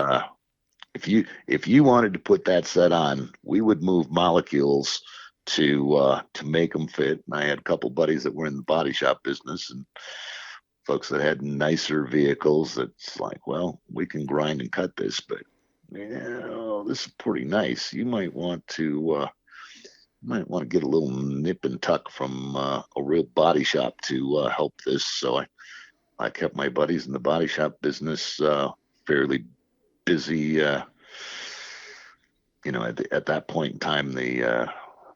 if you wanted to put that set on, we would move molecules to make them fit. And I had a couple buddies that were in the body shop business, and folks that had nicer vehicles. That's like, well, we can grind and cut this, but this is pretty nice. You might want to get a little nip and tuck from a real body shop to help this. So I kept my buddies in the body shop business fairly busy. At that point in time, the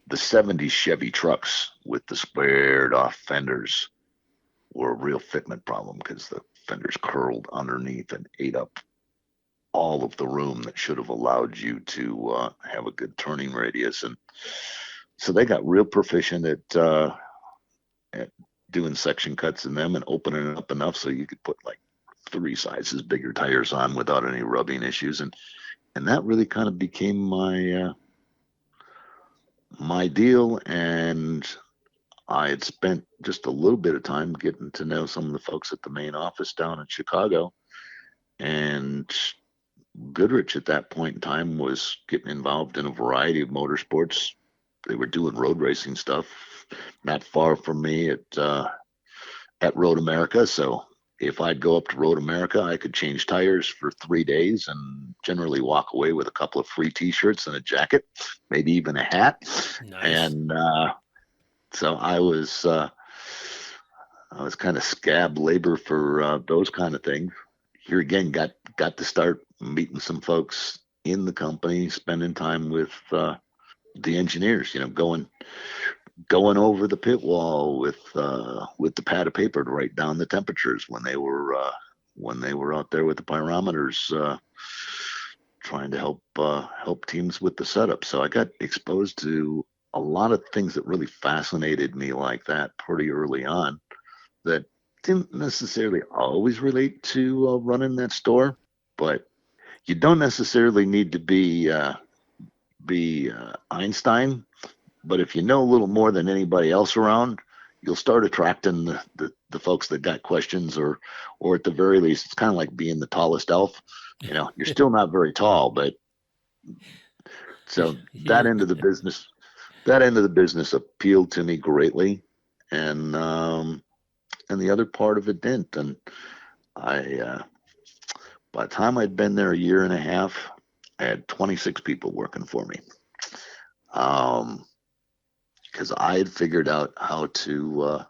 70s Chevy trucks with the squared off fenders were a real fitment problem, because the fenders curled underneath and ate up all of the room that should have allowed you to have a good turning radius. And so they got real proficient at doing section cuts in them and opening it up enough so you could put like 3 sizes bigger tires on without any rubbing issues. And that really kind of became my deal. And I had spent just a little bit of time getting to know some of the folks at the main office down in Chicago. And Goodrich at that point in time was getting involved in a variety of motorsports. They were doing road racing stuff not far from me at Road America. So if I'd go up to Road America, I could change tires for 3 days and generally walk away with a couple of free T-shirts and a jacket, maybe even a hat. Nice. And so I was kind of scab labor for those kind of things. Here again, got to start meeting some folks in the company, spending time with the engineers, going over the pit wall with the pad of paper to write down the temperatures when they were out there with the pyrometers, trying to help teams with the setup. So I got exposed to a lot of things that really fascinated me like that pretty early on, that didn't necessarily always relate to running that store. But you don't necessarily need to be Einstein, but if you know a little more than anybody else around, you'll start attracting the folks that got questions, or at the very least, it's kind of like being the tallest elf. You're still not very tall, but so that end of the business appealed to me greatly, and the other part of it didn't. And I by the time I'd been there a year and a half, I had 26 people working for me. Because I had figured out how to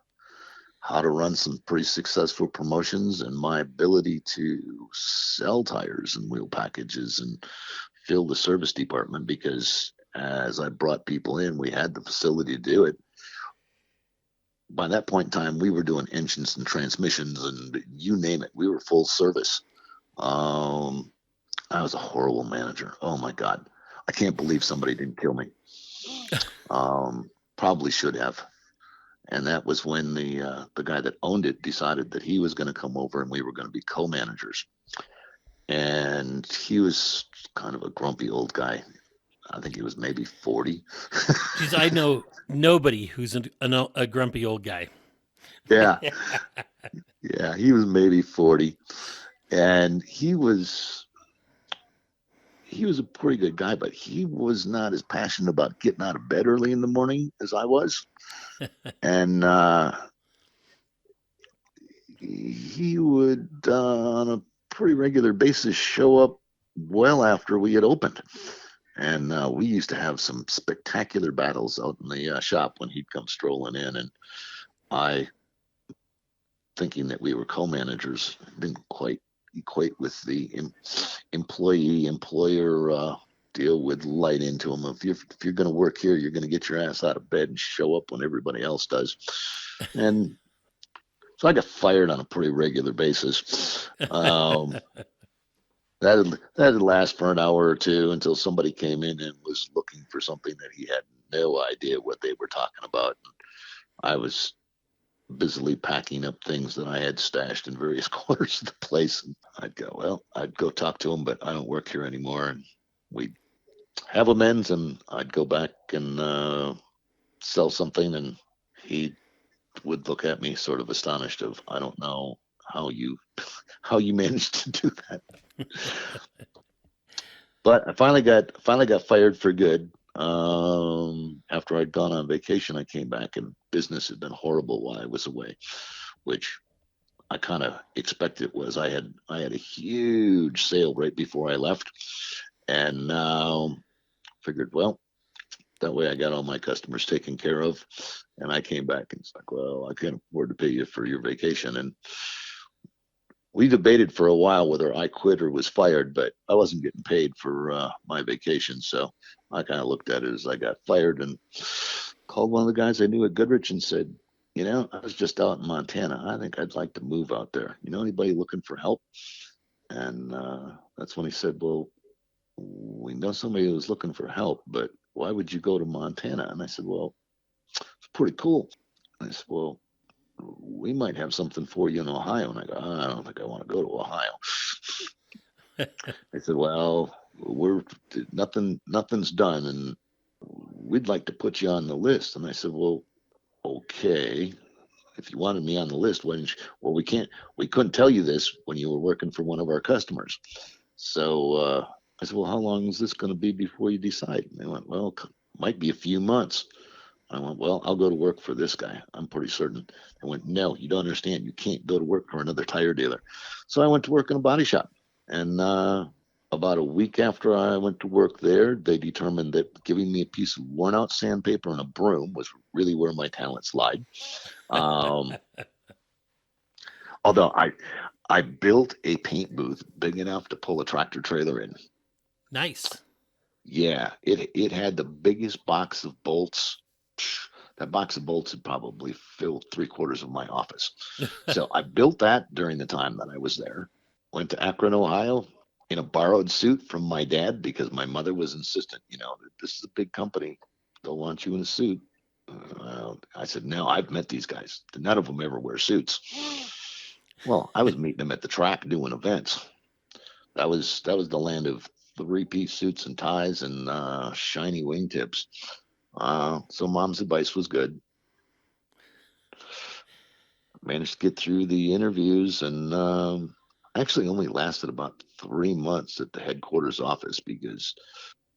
run some pretty successful promotions, and my ability to sell tires and wheel packages and fill the service department, because as I brought people in, we had the facility to do it. By that point in time, we were doing engines and transmissions and you name it. We were full service. I was a horrible manager. Oh my God. I can't believe somebody didn't kill me. Probably should have. And that was when the guy that owned it decided that he was going to come over and we were going to be co-managers. And he was kind of a grumpy old guy. I think he was maybe 40. Geez, I know nobody who's a grumpy old guy. Yeah. Yeah. He was maybe 40. And he was a pretty good guy, but he was not as passionate about getting out of bed early in the morning as I was. And he would, on a pretty regular basis, show up well after we had opened. And we used to have some spectacular battles out in the shop when he'd come strolling in. And I, thinking that we were co-managers, didn't quite equate with the employee-employer deal with light into him. If you're going to work here, you're going to get your ass out of bed and show up when everybody else does. And so I got fired on a pretty regular basis. That'd last for an hour or two until somebody came in and was looking for something that he had no idea what they were talking about. I was busily packing up things that I had stashed in various corners of the place. And I'd go talk to him, but I don't work here anymore. And we'd have amends, and I'd go back and sell something, and he would look at me sort of astonished of, I don't know how you managed to do that. But I finally got fired for good. After I'd gone on vacation, I came back and business had been horrible while I was away, which I kind of expected. Was I had a huge sale right before I left, and figured, well, that way I got all my customers taken care of. And I came back and it's like, well, I can't afford to pay you for your vacation. And we debated for a while whether I quit or was fired, but I wasn't getting paid for my vacation. So I kind of looked at it as I got fired and called one of the guys I knew at Goodrich and said, I was just out in Montana. I think I'd like to move out there. You know anybody looking for help? And that's when he said, well, we know somebody who's looking for help, but why would you go to Montana? And I said, well, it's pretty cool. And I said, well, we might have something for you in Ohio. And I go, I don't think I want to go to Ohio. I said, well, nothing's done, and we'd like to put you on the list. And I said, well, okay. If you wanted me on the list, why didn't you? Well, we couldn't tell you this when you were working for one of our customers. So I said, well, how long is this going to be before you decide? And they went, well, might be a few months. I went, well, I'll go to work for this guy. I'm pretty certain. They went, no, you don't understand. You can't go to work for another tire dealer. So I went to work in a body shop. And about a week after I went to work there, they determined that giving me a piece of worn out sandpaper and a broom was really where my talents lied. Although I built a paint booth big enough to pull a tractor trailer in. Nice. Yeah, it had the biggest box of bolts. That box of bolts had probably filled 3/4 of my office. So I built that during the time that I was there. Went to Akron, Ohio in a borrowed suit from my dad because my mother was insistent, this is a big company. They'll want you in a suit. I said, no, I've met these guys. None of them ever wear suits. Well, I was meeting them at the track doing events. That was the land of 3-piece suits and ties and shiny wingtips. So mom's advice was good. Managed to get through the interviews and actually only lasted about 3 months at the headquarters office because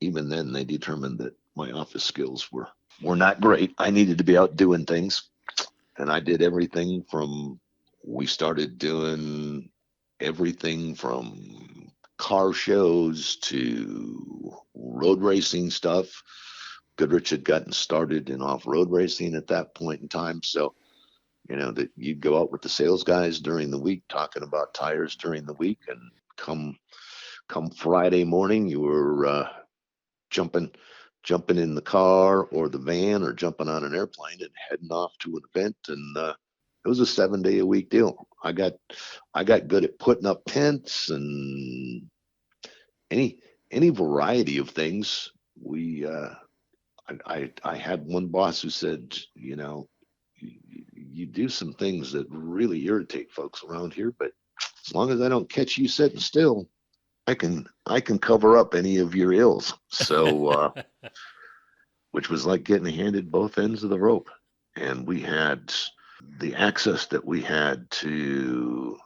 even then they determined that my office skills were not great. I needed to be out doing things. And I did everything we started doing everything from car shows to road racing stuff. Goodrich had gotten started in off-road racing at that point in time. So, that you'd go out with the sales guys during the week talking about tires during the week, and come Friday morning, you were jumping in the car or the van or jumping on an airplane and heading off to an event. And it was a 7-day-a-week deal. I got good at putting up tents and any variety of things. I had one boss who said, you do some things that really irritate folks around here, but as long as I don't catch you sitting still, I can cover up any of your ills. So, which was like getting handed both ends of the rope. And we had the access that we had to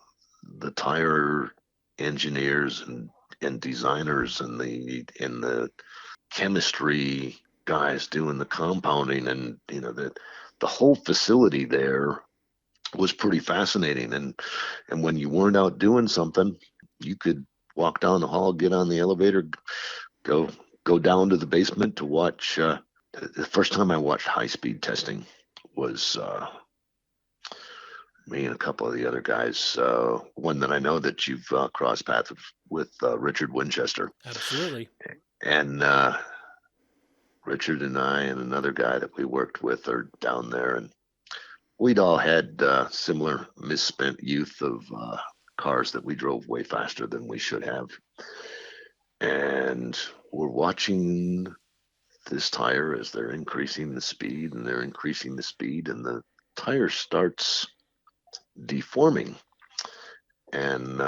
the tire engineers and designers and the chemistry guys doing the compounding, and the whole facility there was pretty fascinating. And when you weren't out doing something, you could walk down the hall, get on the elevator, go go down to the basement to watch. The first time I watched high speed testing was me and a couple of the other guys. One that I know that you've crossed paths with Richard Winchester. Absolutely. And Richard and I and another guy that we worked with are down there, and we'd all had similar misspent youth of cars that we drove way faster than we should have. And we're watching this tire as they're increasing the speed, and they're increasing the speed, and the tire starts deforming. And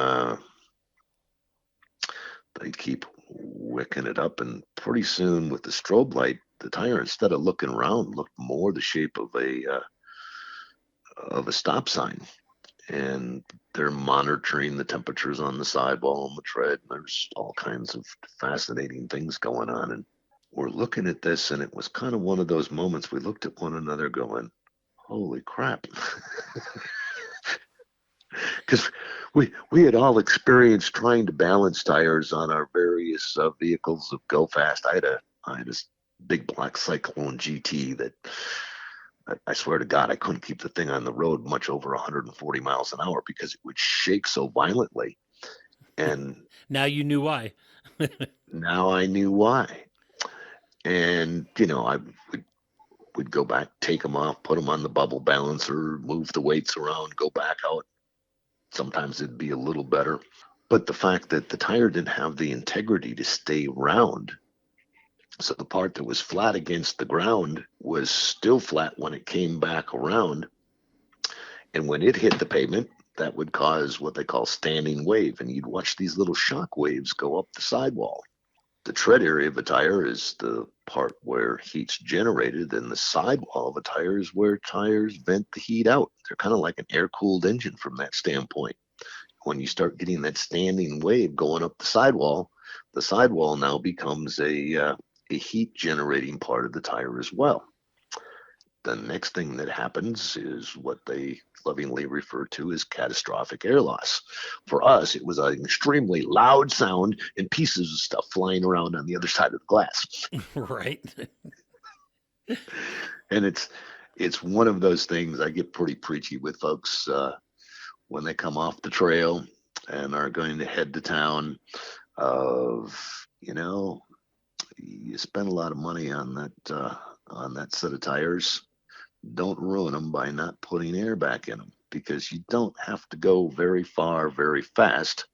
they keep wicking it up, and pretty soon with the strobe light, the tire, instead of looking round, looked more the shape of a stop sign. And they're monitoring the temperatures on the sidewall and the tread. And there's all kinds of fascinating things going on. And we're looking at this, and it was kind of one of those moments we looked at one another going, holy crap. Because we had all experienced trying to balance tires on our various vehicles of Go Fast. I had this big black Cyclone GT that I swear to God, I couldn't keep the thing on the road much over 140 miles an hour because it would shake so violently. And now you knew why. now I knew why. And, I would go back, take them off, put them on the bubble balancer, move the weights around, go back out. Sometimes it'd be a little better. But the fact that the tire didn't have the integrity to stay round, so the part that was flat against the ground was still flat when it came back around. And when it hit the pavement, that would cause what they call standing wave. And you'd watch these little shock waves go up the sidewall. The tread area of a tire is the part where heat's generated, and the sidewall of a tire is where tires vent the heat out. They're kind of like an air-cooled engine from that standpoint. When you start getting that standing wave going up the sidewall now becomes a heat generating part of the tire as well. The next thing that happens is what they lovingly refer to as catastrophic air loss. For us, it was an extremely loud sound and pieces of stuff flying around on the other side of the glass. Right. And it's one of those things. I get pretty preachy with folks when they come off the trail and are going to head to town of, you spend a lot of money on that set of tires. Don't ruin them by not putting air back in them, because you don't have to go very far, very fast.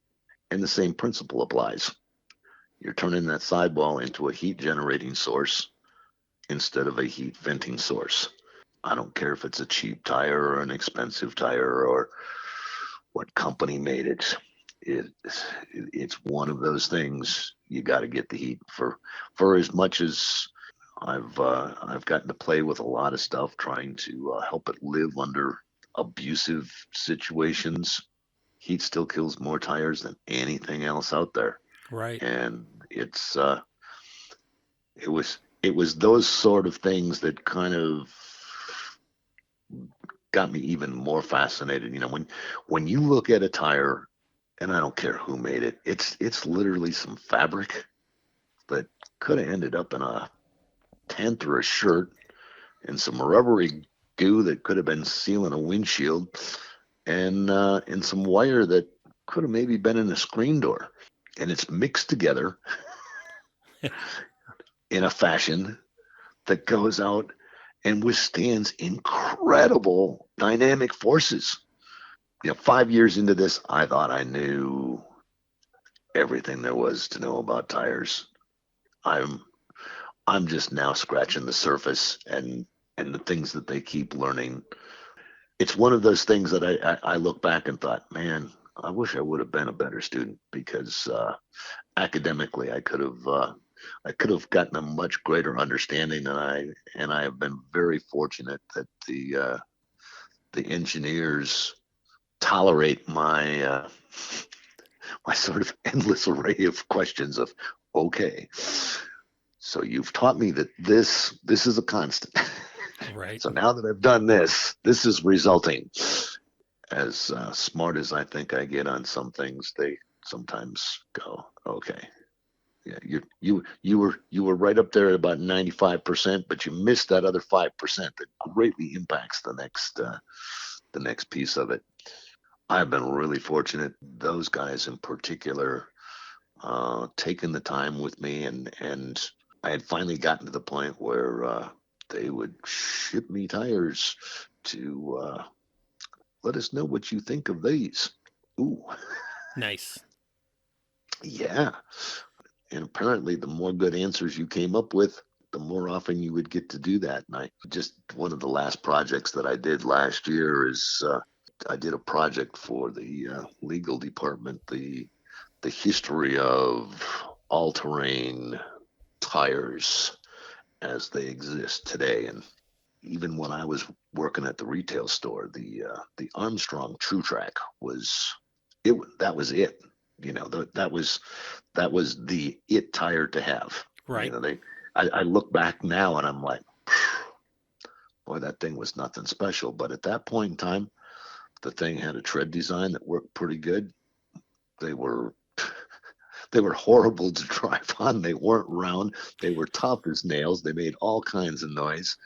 And the same principle applies. You're turning that sidewall into a heat generating source instead of a heat venting source. I don't care if it's a cheap tire or an expensive tire or what company made it. It's one of those things. You got to get the heat for as much as I've gotten to play with a lot of stuff trying to help it live under abusive situations. Heat still kills more tires than anything else out there. Right. And it was those sort of things that kind of got me even more fascinated. When you look at a tire, and I don't care who made it, it's literally some fabric that could have ended up in a tent or a shirt, and some rubbery goo that could have been sealing a windshield, and some wire that could have maybe been in a screen door. And it's mixed together in a fashion that goes out and withstands incredible dynamic forces. 5 years into this, I thought I knew everything there was to know about tires. I'm just now scratching the surface, and and the things that they keep learning. It's one of those things that I look back and thought, man, I wish I would have been a better student, because academically I could have gotten a much greater understanding, and I have been very fortunate that the engineers tolerate my sort of endless array of questions of, okay, so you've taught me that this is a constant. Right. So now that I've done this is resulting. As smart as I think I get on some things, they sometimes go, okay, yeah, you were right up there at about 95%, but you missed that other 5% that greatly impacts the next piece of it. I've been really fortunate. Those guys in particular, taking the time with me, and I had finally gotten to the point where they would ship me tires to let us know what you think of these. Ooh, Nice. yeah. And apparently, the more good answers you came up with, the more often you would get to do that. And I just, one of the last projects that I did last year is I did a project for the legal department, the history of all-terrain tires as they exist today. And even when I was working at the retail store, the Armstrong True Track was it. That was it. You know, that was the it tire to have. You Right. know, I look back now and I'm like, boy, that thing was nothing special. But at that point in time, the thing had a tread design that worked pretty good. They were they were horrible to drive on. They weren't round. They were tough as nails. They made all kinds of noise.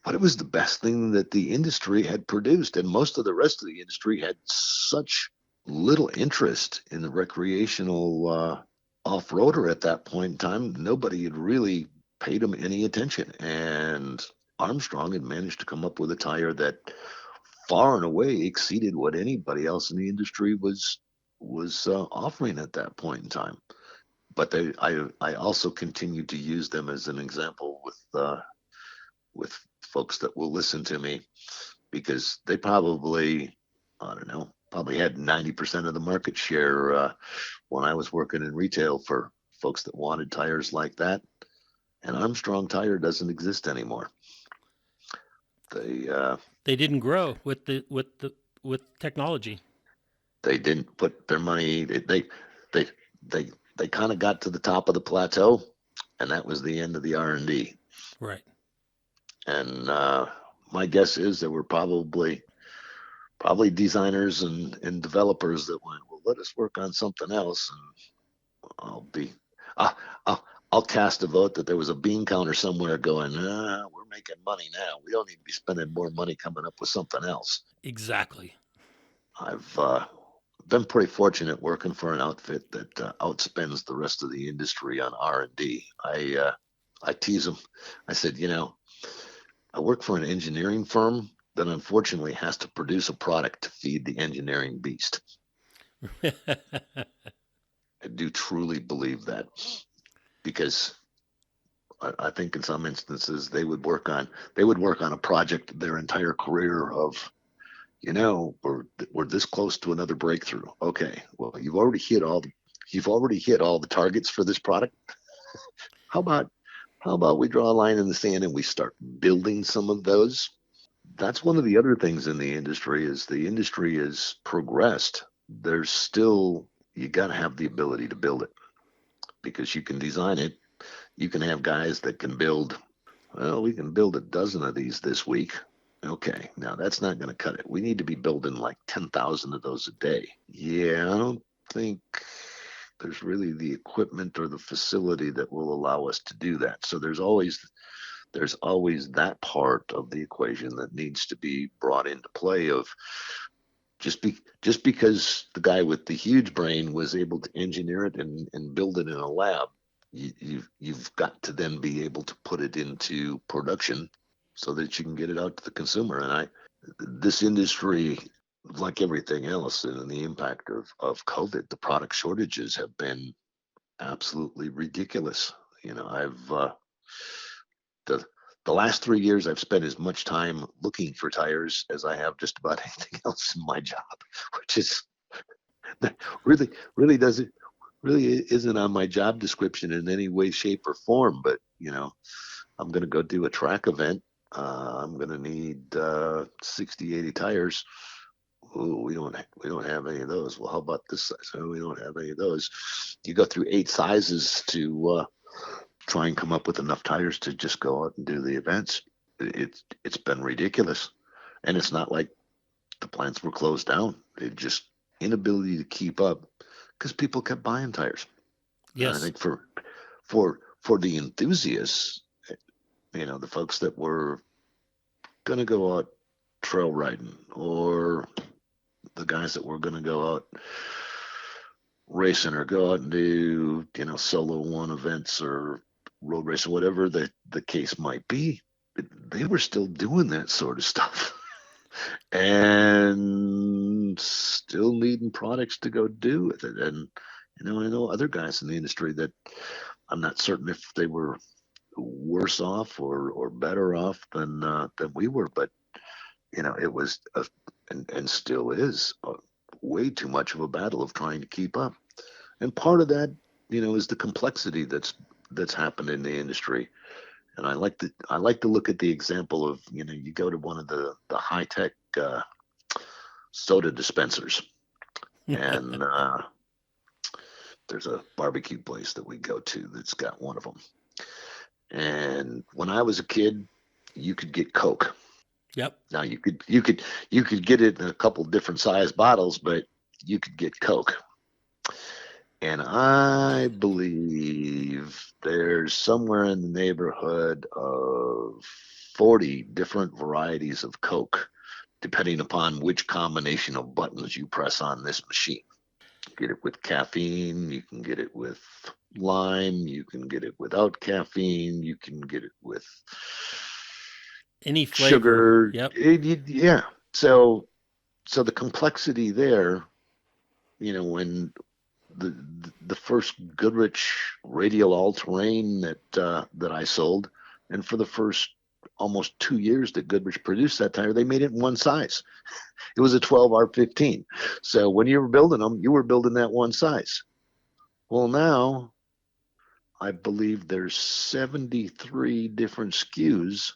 But it was the best thing that the industry had produced. And most of the rest of the industry had such little interest in the recreational off-roader at that point in time. Nobody had really paid them any attention. And Armstrong had managed to come up with a tire that far and away exceeded what anybody else in the industry was offering at that point in time. But I also continued to use them as an example with folks that will listen to me, because they probably, I don't know, probably had 90% of the market share when I was working in retail for folks that wanted tires like that. And Armstrong Tire doesn't exist anymore. They They didn't grow with technology. they didn't put their money. They they they kind of got to the top of the plateau, and that was the end of the R&D. Right. And my guess is there were probably designers and developers that went, well, let us work on something else, and I'll, I'll cast a vote that there was a bean counter somewhere going, we're making money now. We don't need to be spending more money coming up with something else. Exactly. I've been pretty fortunate working for an outfit that outspends the rest of the industry on R&D. I tease them. I said, I work for an engineering firm that unfortunately has to produce a product to feed the engineering beast. I do truly believe that, because I think in some instances they would work on a project their entire career of, we're this close to another breakthrough. Okay, well, you've already hit all the targets for this product. How about we draw a line in the sand and we start building some of those? That's one of the other things in the industry. Is the industry has progressed. There's still, you got to have the ability to build it, because you can design it. You can have guys that can build, well, we can build a dozen of these this week. Okay, now that's not going to cut it. We need to be building like 10,000 of those a day. Yeah, I don't think there's really the equipment or the facility that will allow us to do that. So there's always that part of the equation that needs to be brought into play of, just because the guy with the huge brain was able to engineer it and build it in a lab, you've got to then be able to put it into production so that you can get it out to the consumer. And this industry, like everything else, and the impact of COVID, the product shortages have been absolutely ridiculous. I've the the last 3 years, I've spent as much time looking for tires as I have just about anything else in my job, which is really, really doesn't, really isn't on my job description in any way, shape, or form. But, I'm going to go do a track event. I'm going to need 60, 80 tires. Ooh, we don't have any of those. Well, how about this size? Oh, we don't have any of those. You go through 8 sizes to try and come up with enough tires to just go out and do the events. It's been ridiculous, and it's not like the plants were closed down. It just inability to keep up because people kept buying tires. Yes. And I think for the enthusiasts, the folks that were going to go out trail riding, or the guys that were going to go out racing or go out and do, solo one events or road racing, whatever the case might be, they were still doing that sort of stuff and still needing products to go do with it. And, I know other guys in the industry that I'm not certain if they were worse off or better off than we were, but it was and still is way too much of a battle of trying to keep up. And part of that, is the complexity that's happened in the industry. And I like to look at the example of, you go to one of the high tech soda dispensers, and there's a barbecue place that we go to that's got one of them. And when I was a kid, you could get Coke. Yep. Now you could get it in a couple different size bottles, but you could get Coke. And I believe there's somewhere in the neighborhood of 40 different varieties of Coke, depending upon which combination of buttons you press on this machine. Get it with caffeine, you can get it with lime, you can get it without caffeine, you can get it with any flavor. Sugar. Yep. Yeah. So the complexity there, when the first Goodrich radial all-terrain that I sold, and for the first almost 2 years that Goodrich produced that tire, they made it in one size. It was a 12R15. So when you were building them, you were building that one size. Well, now I believe there's 73 different SKUs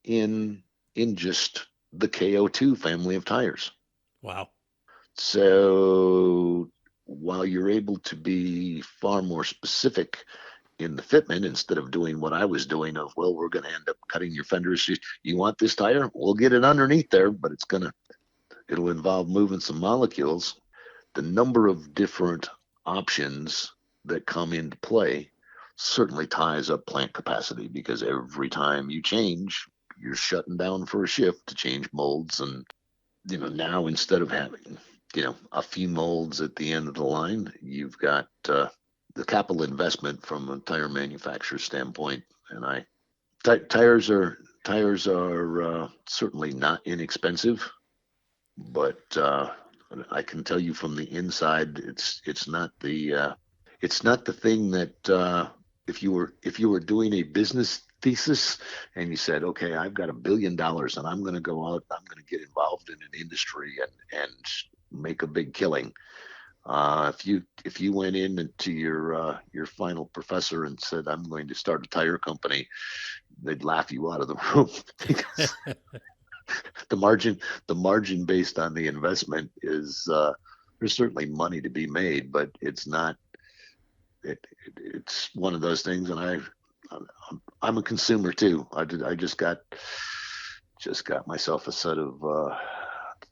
in just the KO2 family of tires. Wow. So while you're able to be far more specific in the fitment, instead of doing what I was doing of, well, we're going to end up cutting your fenders. You want this tire? We'll get it underneath there, but it'll involve moving some molecules. The number of different options that come into play certainly ties up plant capacity, because every time you change, you're shutting down for a shift to change molds. And, now instead of having, a few molds at the end of the line, you've got the capital investment from a tire manufacturer standpoint. And tires are certainly not inexpensive, but I can tell you from the inside, it's not the thing that if you were doing a business thesis and you said, okay, I've got $1 billion and I'm going to go out, I'm going to get involved in an industry and make a big killing. If you went into your final professor and said, I'm going to start a tire company, they'd laugh you out of the room because the margin based on the investment is there's certainly money to be made, but it's not. It's one of those things, and I'm a consumer too. I just got myself a set of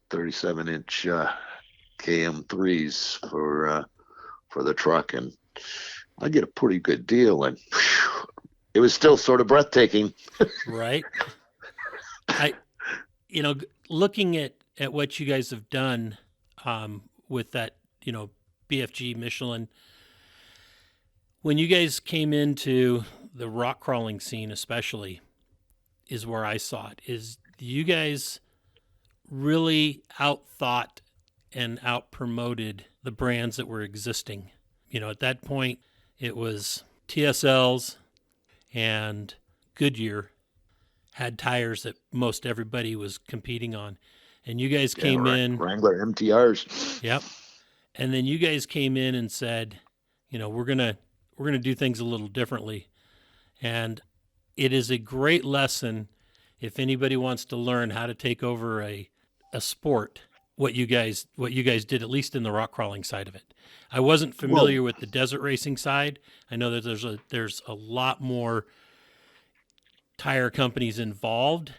37-inch KM3s for the truck, and I get a pretty good deal, and it was still sort of breathtaking. Right. Looking at what you guys have done with that, BFG Michelin, when you guys came into the rock crawling scene, especially, is where I saw it. Is you guys really outthought and outpromoted the brands that were existing. At that point, it was TSLs and Goodyear had tires that most everybody was competing on. And you guys Yeah, came in. Wrangler MTRs. Yep. And then you guys came in and said, we're gonna do things a little differently. And it is a great lesson if anybody wants to learn how to take over a sport, what you guys did, at least in the rock crawling side of it. I wasn't familiar Well, with the desert racing side. I know that there's a lot more tire companies involved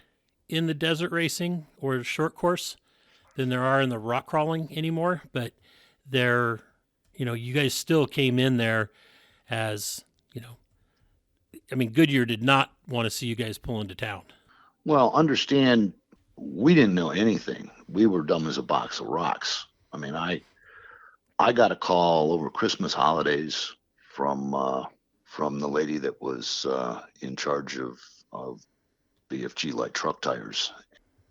in the desert racing or short course than there are in the rock crawling anymore, but they're you guys still came in there as, I mean, Goodyear did not want to see you guys pull into town. well, understand, we didn't know anything. We were dumb as a box of rocks. I mean, I got a call over Christmas holidays from the lady that was in charge of BFG light truck tires.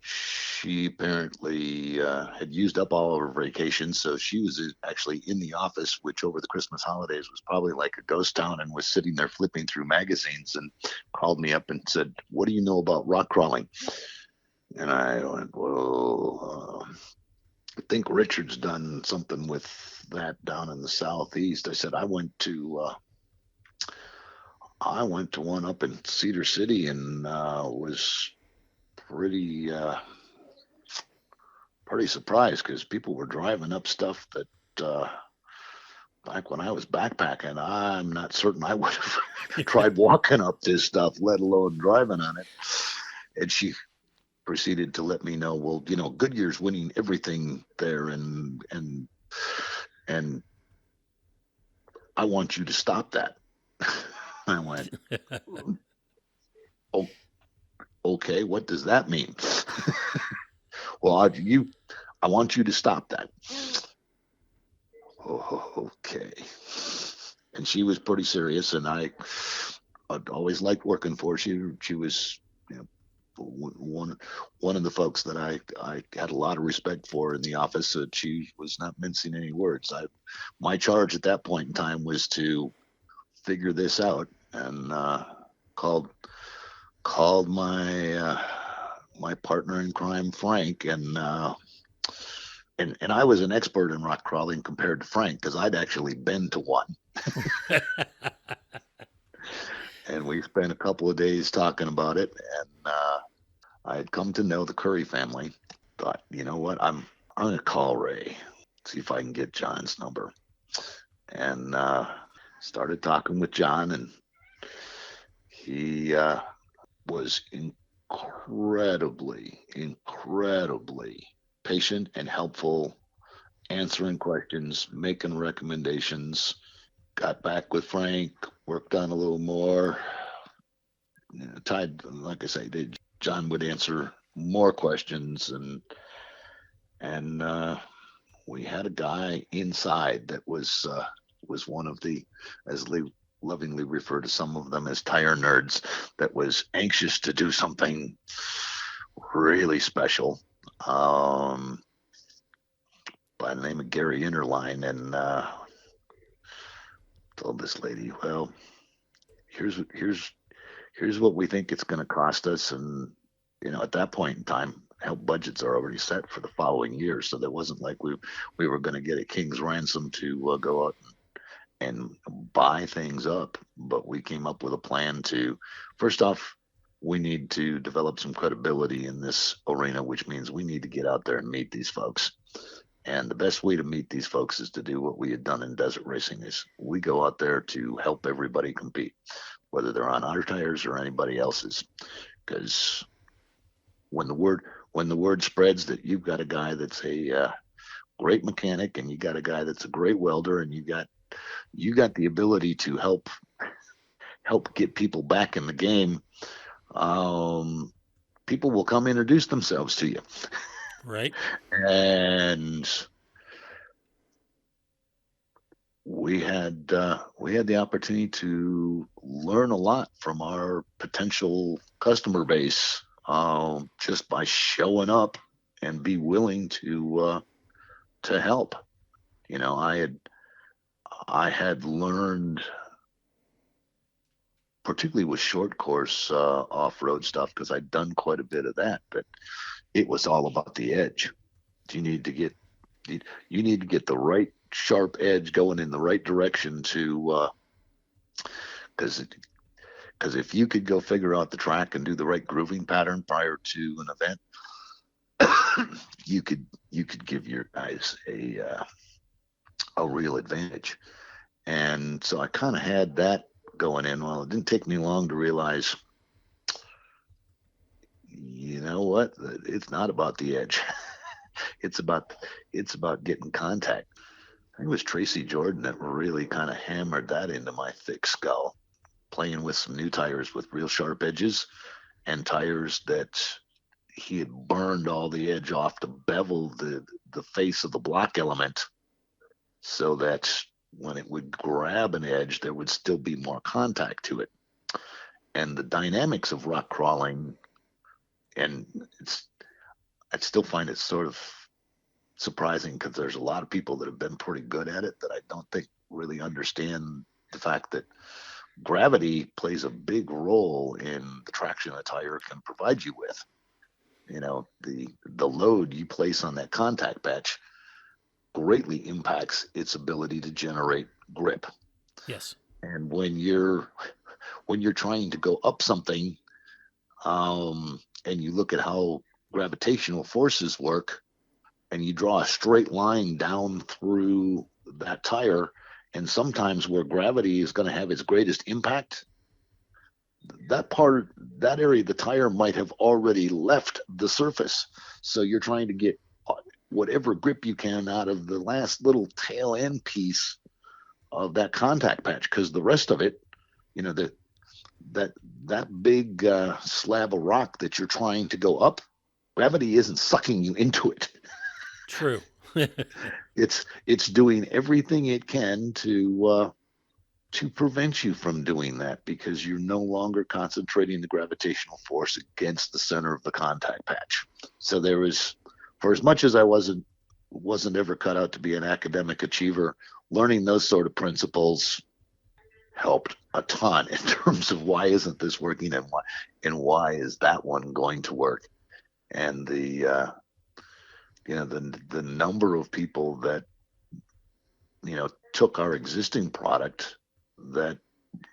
She apparently had used up all of her vacation, so she was actually in the office, which over the Christmas holidays was probably like a ghost town, and was sitting there flipping through magazines, and called me up and said, "What do you know about rock crawling?" And I went, "Well, I think Richard's done something with that down in the southeast." I said, I went to one up in Cedar City, and was pretty pretty surprised, because people were driving up stuff that back when I was backpacking, I'm not certain I would have tried walking up this stuff, let alone driving on it. And she proceeded to let me know, well, Goodyear's winning everything there, and I want you to stop that. I went, oh, okay, what does that mean? Well, I want you to stop that. Oh, okay. And she was pretty serious, and I'd always liked working for her. She was, one of the folks that I had a lot of respect for in the office. That she was not mincing any words. My charge at that point in time was to figure this out, and called my my partner in crime, Frank, and I was an expert in rock crawling compared to Frank, because I'd actually been to one. And we spent a couple of days talking about it, and I had come to know the Curry family. Thought, you know what, I'm gonna call Ray, see if I can get John's number, and started talking with John, and he was incredibly patient and helpful, answering questions, making recommendations. Got back with Frank, worked on a little more. Tied, like I say, John would answer more questions, and we had a guy inside that was one of the, as Lee lovingly refer to some of them as tire nerds, that was anxious to do something really special, by the name of Gary Interline, and told this lady, well, here's what we think it's going to cost us. And at that point in time, help budgets are already set for the following year, so there wasn't like we were going to get a king's ransom to go out and buy things up. But we came up with a plan to, first off, we need to develop some credibility in this arena, which means we need to get out there and meet these folks. And the best way to meet these folks is to do what we had done in desert racing: is we go out there to help everybody compete, whether they're on our tires or anybody else's. Because when the word spreads that you've got a guy that's a great mechanic, and you got a guy that's a great welder, and you got the ability to help get people back in the game, people will come introduce themselves to you. Right. And we had the opportunity to learn a lot from our potential customer base, just by showing up and be willing to help. I had learned particularly with short course off-road stuff, because I'd done quite a bit of that, but it was all about the edge. You need to get you need to get the right sharp edge going in the right direction to because if you could go figure out the track and do the right grooving pattern prior to an event, you could give your guys a real advantage. And so I kind of had that going in. Well, it didn't take me long to realize, you know what? It's not about the edge. it's about getting contact. I think it was Tracy Jordan that really kind of hammered that into my thick skull, playing with some new tires with real sharp edges and tires that he had burned all the edge off to bevel the face of the block element so that when it would grab an edge, there would still be more contact to it. And the dynamics of rock crawling, and I still find it sort of surprising because there's a lot of people that have been pretty good at it that I don't think really understand the fact that gravity plays a big role in the traction a tire can provide you with. You know, the load you place on that contact patch greatly impacts its ability to generate grip. Yes. And when you're trying to go up something, and you look at how gravitational forces work, and you draw a straight line down through that tire, and sometimes where gravity is going to have its greatest impact, that area of the tire might have already left the surface. So you're trying to get whatever grip you can out of the last little tail end piece of that contact patch, because the rest of it, you know, that big slab of rock that you're trying to go up, gravity isn't sucking you into it. True. It's doing everything it can to prevent you from doing that, because you're no longer concentrating the gravitational force against the center of the contact patch. So there was, for as much as I wasn't ever cut out to be an academic achiever, learning those sort of principles helped a ton in terms of why isn't this working, and why is that one going to work. And the number of people that, you know, took our existing product that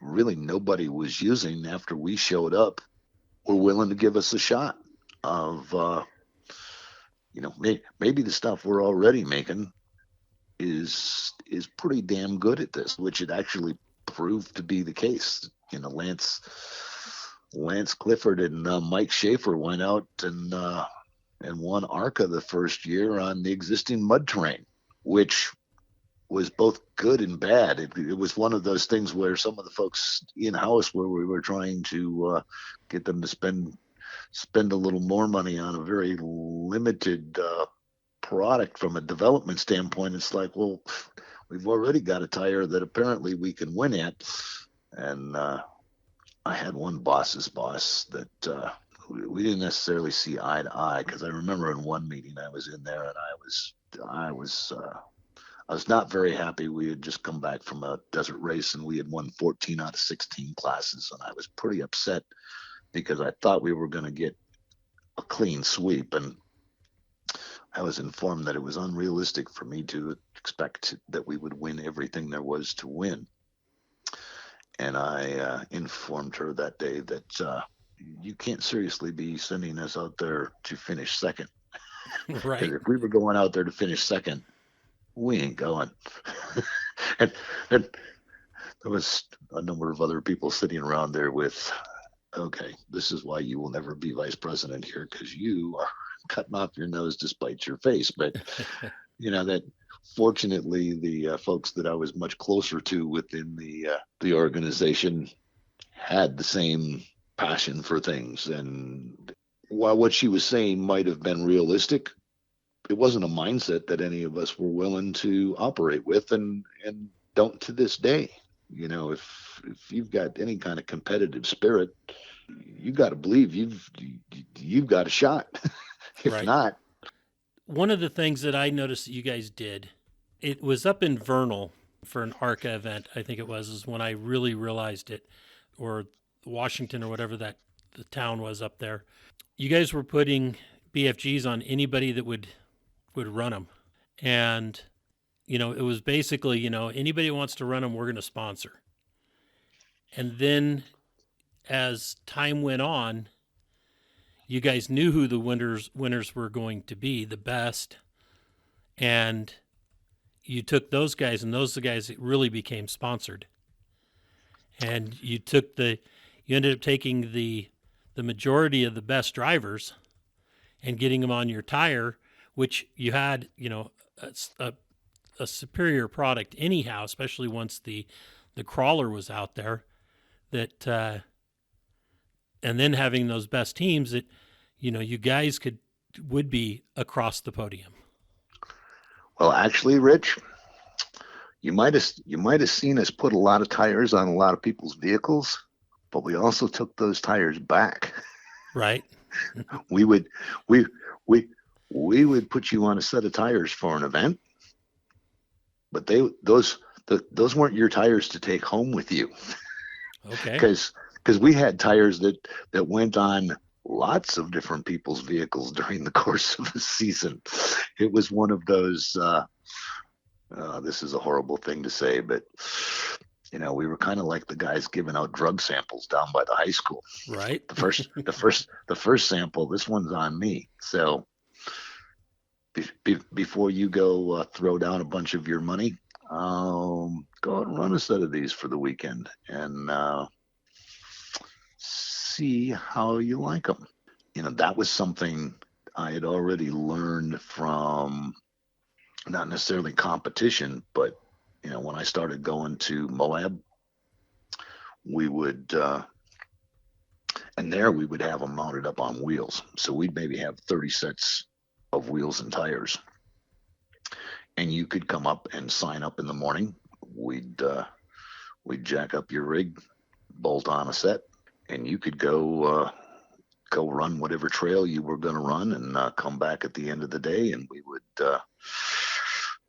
really nobody was using after we showed up were willing to give us a shot of, you know, maybe the stuff we're already making is pretty damn good at this, which it actually proved to be the case. You know, Lance Clifford and Mike Schaefer went out and won ARCA the first year on the existing mud terrain, which was both good and bad. It was one of those things where some of the folks in-house, where we were trying to get them to spend a little more money on a very limited product from a development standpoint, it's like, well, we've already got a tire that apparently we can win at. And I had one boss's boss that we didn't necessarily see eye to eye, because I remember in one meeting I was in there and I was not very happy. We had just come back from a desert race and we had won 14 out of 16 classes, and I was pretty upset because I thought we were going to get a clean sweep, and I was informed that it was unrealistic for me to expect that we would win everything there was to win. And I informed her that day that you can't seriously be sending us out there to finish second. Right. If we were going out there to finish second, we ain't going. and there was a number of other people sitting around there with, okay, this is why you will never be vice president here, because you are cutting off your nose to spite your face. But you know, that fortunately the folks that I was much closer to within the organization had the same passion for things. And while what she was saying might have been realistic, it wasn't a mindset that any of us were willing to operate with, and don't to this day. You know, if you've got any kind of competitive spirit, you got to believe you've got a shot. If Right. not, one of the things that I noticed that you guys did, it was up in Vernal for an ARCA event, I think it was, is when I really realized it, or Washington or whatever that the town was up there. You guys were putting BFGs on anybody that would run them, and it was basically anybody who wants to run them, we're going to sponsor. And then as time went on, you guys knew who the winners were going to be, the best, and you took those guys, and those are the guys that really became sponsored. And you ended up taking the majority of the best drivers and getting them on your tire, which you had, a superior product anyhow, especially once the crawler was out there. That and then having those best teams that you guys would be across the podium. Well, actually, Rich, you might have seen us put a lot of tires on a lot of people's vehicles, but we also took those tires back. Right. we would put you on a set of tires for an event, but those weren't your tires to take home with you. Okay. Because we had tires that went on lots of different people's vehicles during the course of the season. It was one of those. This is a horrible thing to say, but we were kind of like the guys giving out drug samples down by the high school. Right. The first sample. This one's on me. So before you go throw down a bunch of your money, go out and run a set of these for the weekend and see how you like them. That was something I had already learned from, not necessarily competition, but when I started going to Moab, we would and there we would have them mounted up on wheels. So we'd maybe have 30 sets of wheels and tires, and you could come up and sign up in the morning. We'd jack up your rig, bolt on a set, and you could go run whatever trail you were going to run, and come back at the end of the day, and we would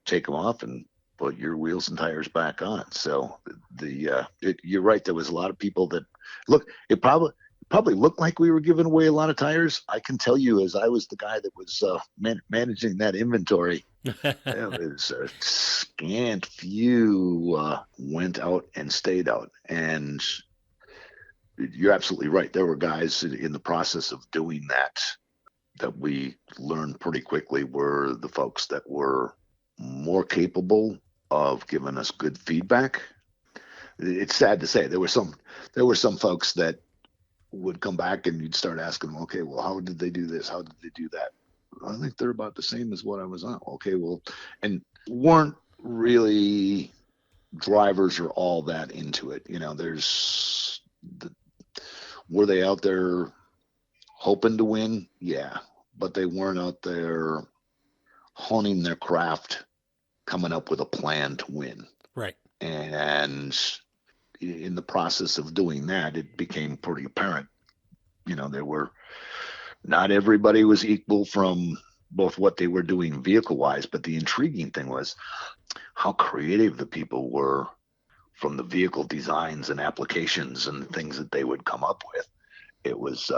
take them off and put your wheels and tires back on. So you're right. There was a lot of people that look. It probably looked like we were giving away a lot of tires. I can tell you, as I was the guy that was managing that inventory, there was a scant few went out and stayed out. And you're absolutely right. There were guys in the process of doing that we learned pretty quickly were the folks that were more capable of giving us good feedback. It's sad to say there were some folks that would come back and you'd start asking them, okay, well, how did they do this? How did they do that? I think they're about the same as what I was on. Okay, well, and weren't really drivers or all that into it. Were they out there hoping to win? Yeah, but they weren't out there honing their craft, coming up with a plan to win. Right. And in the process of doing that, it became pretty apparent. Not everybody was equal from both what they were doing vehicle wise, but the intriguing thing was how creative the people were from the vehicle designs and applications and things that they would come up with. It was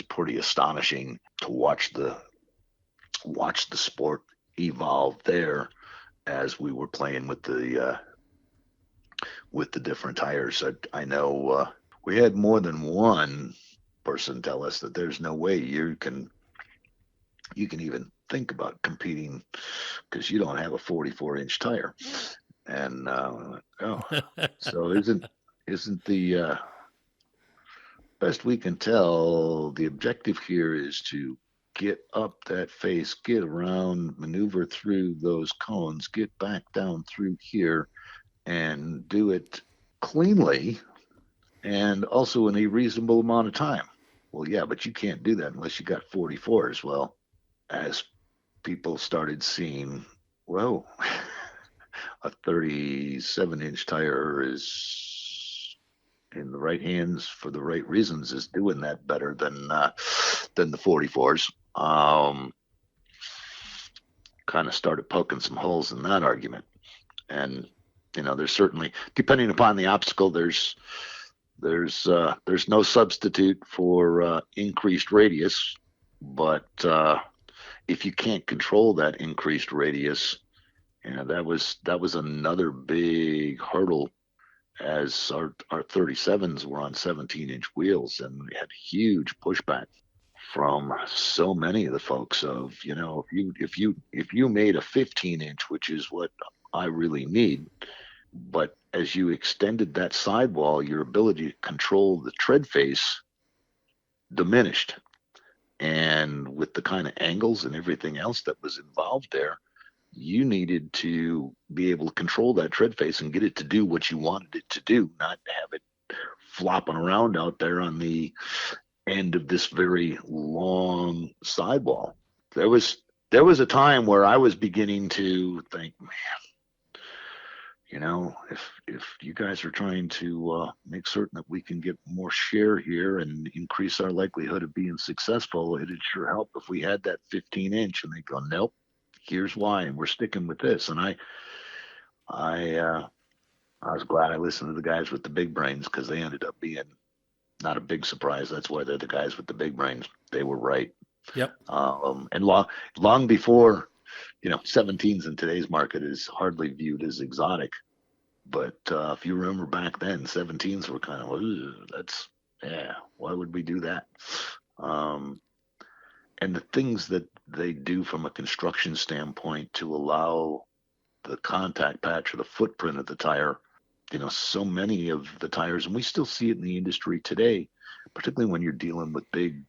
pretty astonishing to watch the sport evolve there as we were playing with the different tires. I know we had more than one person tell us that there's no way you can even think about competing because you don't have a 44-inch tire. And so isn't the best we can tell, the objective here is to get up that face, get around, maneuver through those cones, get back down through here, and do it cleanly and also in a reasonable amount of time. Well, yeah, but you can't do that unless you got 44s. Well, as people started seeing, well, a 37-inch tire is in the right hands for the right reasons is doing that better than the 44s. Kind of started poking some holes in that argument. And there's certainly, depending upon the obstacle, there's There's no substitute for increased radius, but if you can't control that increased radius, that was another big hurdle, as our 37s were on 17-inch wheels, and we had huge pushback from so many of the folks of, if you made a 15-inch, which is what I really need, but as you extended that sidewall, your ability to control the tread face diminished. And with the kind of angles and everything else that was involved there, you needed to be able to control that tread face and get it to do what you wanted it to do, not have it flopping around out there on the end of this very long sidewall. There was a time where I was beginning to think, if you guys are trying to make certain that we can get more share here and increase our likelihood of being successful, it'd sure help if we had that 15-inch. And they go, nope, here's why, and we're sticking with this. And I was glad I listened to the guys with the big brains, because they ended up being not a big surprise. That's why they're the guys with the big brains. They were right. Yep. And long before, 17s in today's market is hardly viewed as exotic. But if you remember back then, 17s were kind of, why would we do that? And the things that they do from a construction standpoint to allow the contact patch or the footprint of the tire, so many of the tires, and we still see it in the industry today, particularly when you're dealing with big,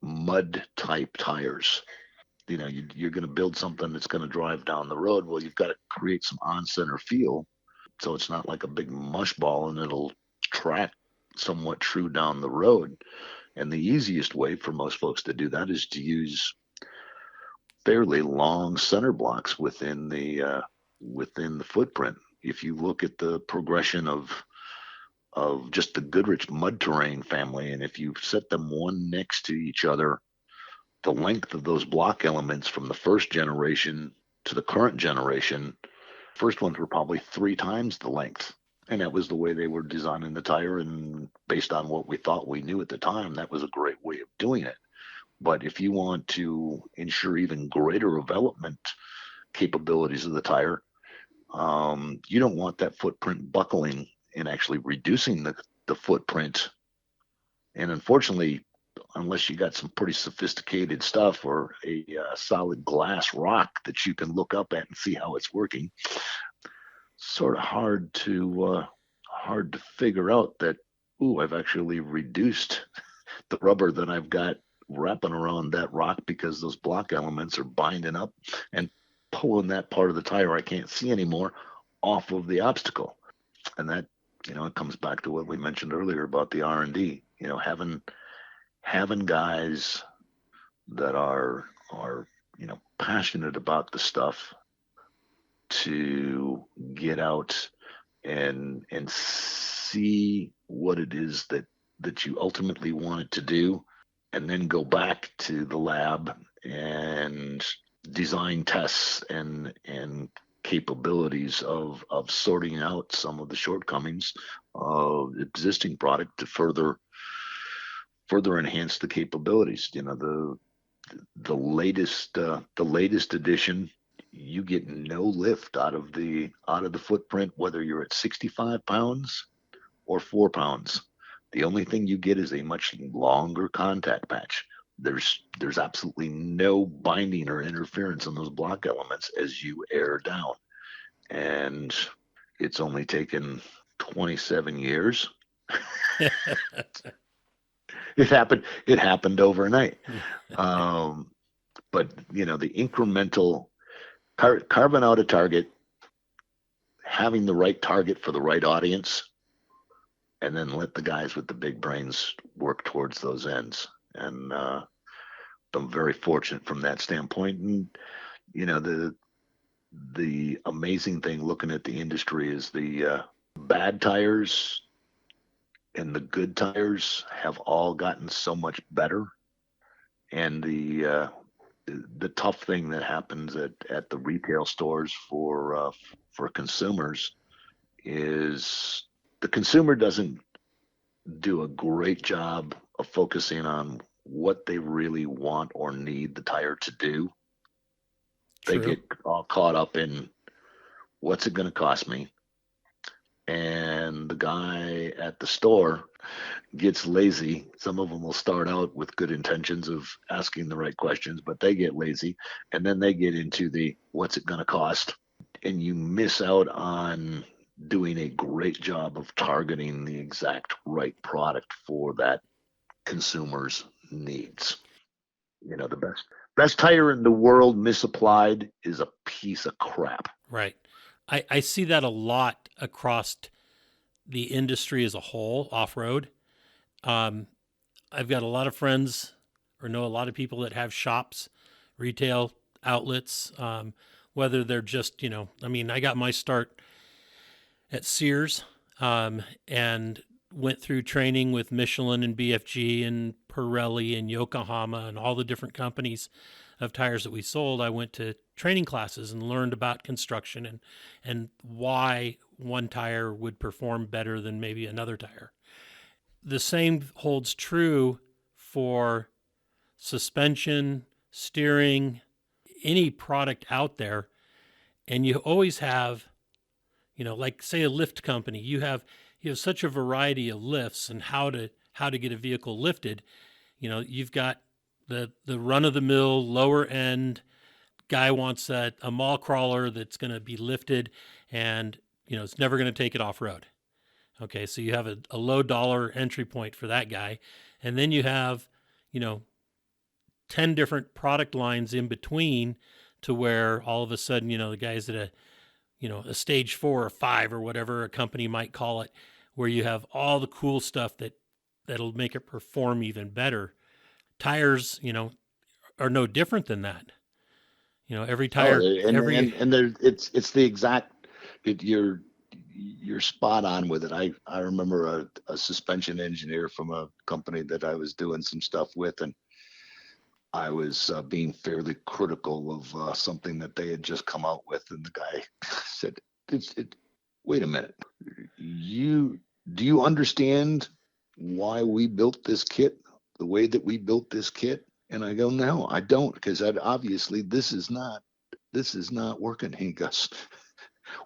mud type tires. You're going to build something that's going to drive down the road. Well, you've got to create some on-center feel, so it's not like a big mush ball and it'll track somewhat true down the road. And the easiest way for most folks to do that is to use fairly long center blocks within the footprint. If you look at the progression of just the Goodrich mud terrain family, and if you set them one next to each other, the length of those block elements from the first generation to the current generation, first ones were probably 3 times the length. And that was the way they were designing the tire. And based on what we thought we knew at the time, that was a great way of doing it. But if you want to ensure even greater development capabilities of the tire, you don't want that footprint buckling and actually reducing the footprint. And unfortunately, unless you got some pretty sophisticated stuff or a solid glass rock that you can look up at and see how it's working, sort of hard to figure out that, I've actually reduced the rubber that I've got wrapping around that rock, because those block elements are binding up and pulling that part of the tire I can't see anymore off of the obstacle. And that, it comes back to what we mentioned earlier about the R&D, having guys that are passionate about the stuff to get out and see what it is that you ultimately want it to do, and then go back to the lab and design tests and capabilities of sorting out some of the shortcomings of existing product to further enhance the capabilities. The latest edition, you get no lift out of the footprint, whether you're at 65 pounds or 4 pounds. The only thing you get is a much longer contact patch. There's absolutely no binding or interference on those block elements as you air down. And it's only taken 27 years. It happened overnight. But the incremental carving out a target, having the right target for the right audience, and then let the guys with the big brains work towards those ends. And I'm very fortunate from that standpoint. And the amazing thing looking at the industry is the bad tires and the good tires have all gotten so much better. And the tough thing that happens at the retail stores for consumers is the consumer doesn't do a great job of focusing on what they really want or need the tire to do. They True. get all caught up in what's it going to cost me. And the guy at the store gets lazy. Some of them will start out with good intentions of asking the right questions, but they get lazy. And then they get into the what's it going to cost? And you miss out on doing a great job of targeting the exact right product for that consumer's needs. The best tire in the world misapplied is a piece of crap. Right. I see that a lot across the industry as a whole, off-road. I've got a lot of friends or know a lot of people that have shops, retail outlets, whether they're just, I got my start at Sears, and went through training with Michelin and BFG and Pirelli and Yokohama and all the different companies of tires that we sold. I went to training classes and learned about construction and why one tire would perform better than maybe another tire. The same holds true for suspension, steering, any product out there. And you always have, like say a lift company, you have such a variety of lifts and how to get a vehicle lifted. You've got the run of the mill lower end guy wants a mall crawler that's going to be lifted and it's never going to take it off road. Okay, so you have a low dollar entry point for that guy, and then you have 10 different product lines in between to where all of a sudden the guys at a stage 4 or 5 or whatever a company might call it, where you have all the cool stuff that'll make it perform even better. Tires are no different than that. Every tire, it's the exact. You're spot on with it. I remember a suspension engineer from a company that I was doing some stuff with, and I was being fairly critical of something that they had just come out with, and the guy said, "Wait a minute, do you understand why we built this kit the way that we built this kit?" And I go, "No, I don't, because obviously this is not working." He goes,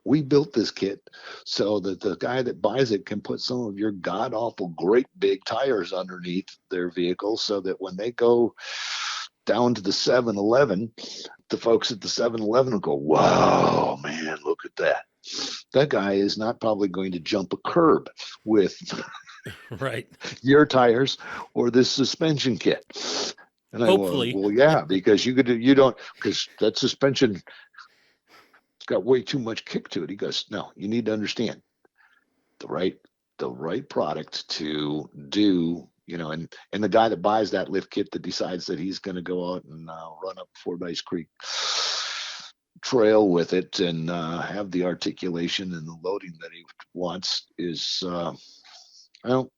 "We built this kit so that the guy that buys it can put some of your god awful great big tires underneath their vehicle, so that when they go down to the 7-Eleven, the folks at the 7-Eleven will go, 'Wow, man, look at that. That guy is not probably going to jump a curb with right, your tires or this suspension kit.'" And I hopefully. go, "Well, yeah, because because that suspension, it's got way too much kick to it." He goes, "No, you need to understand the right product to do, and the guy that buys that lift kit that decides that he's going to go out and run up Fort Ice Creek Trail with it and have the articulation and the loading that he wants is, well,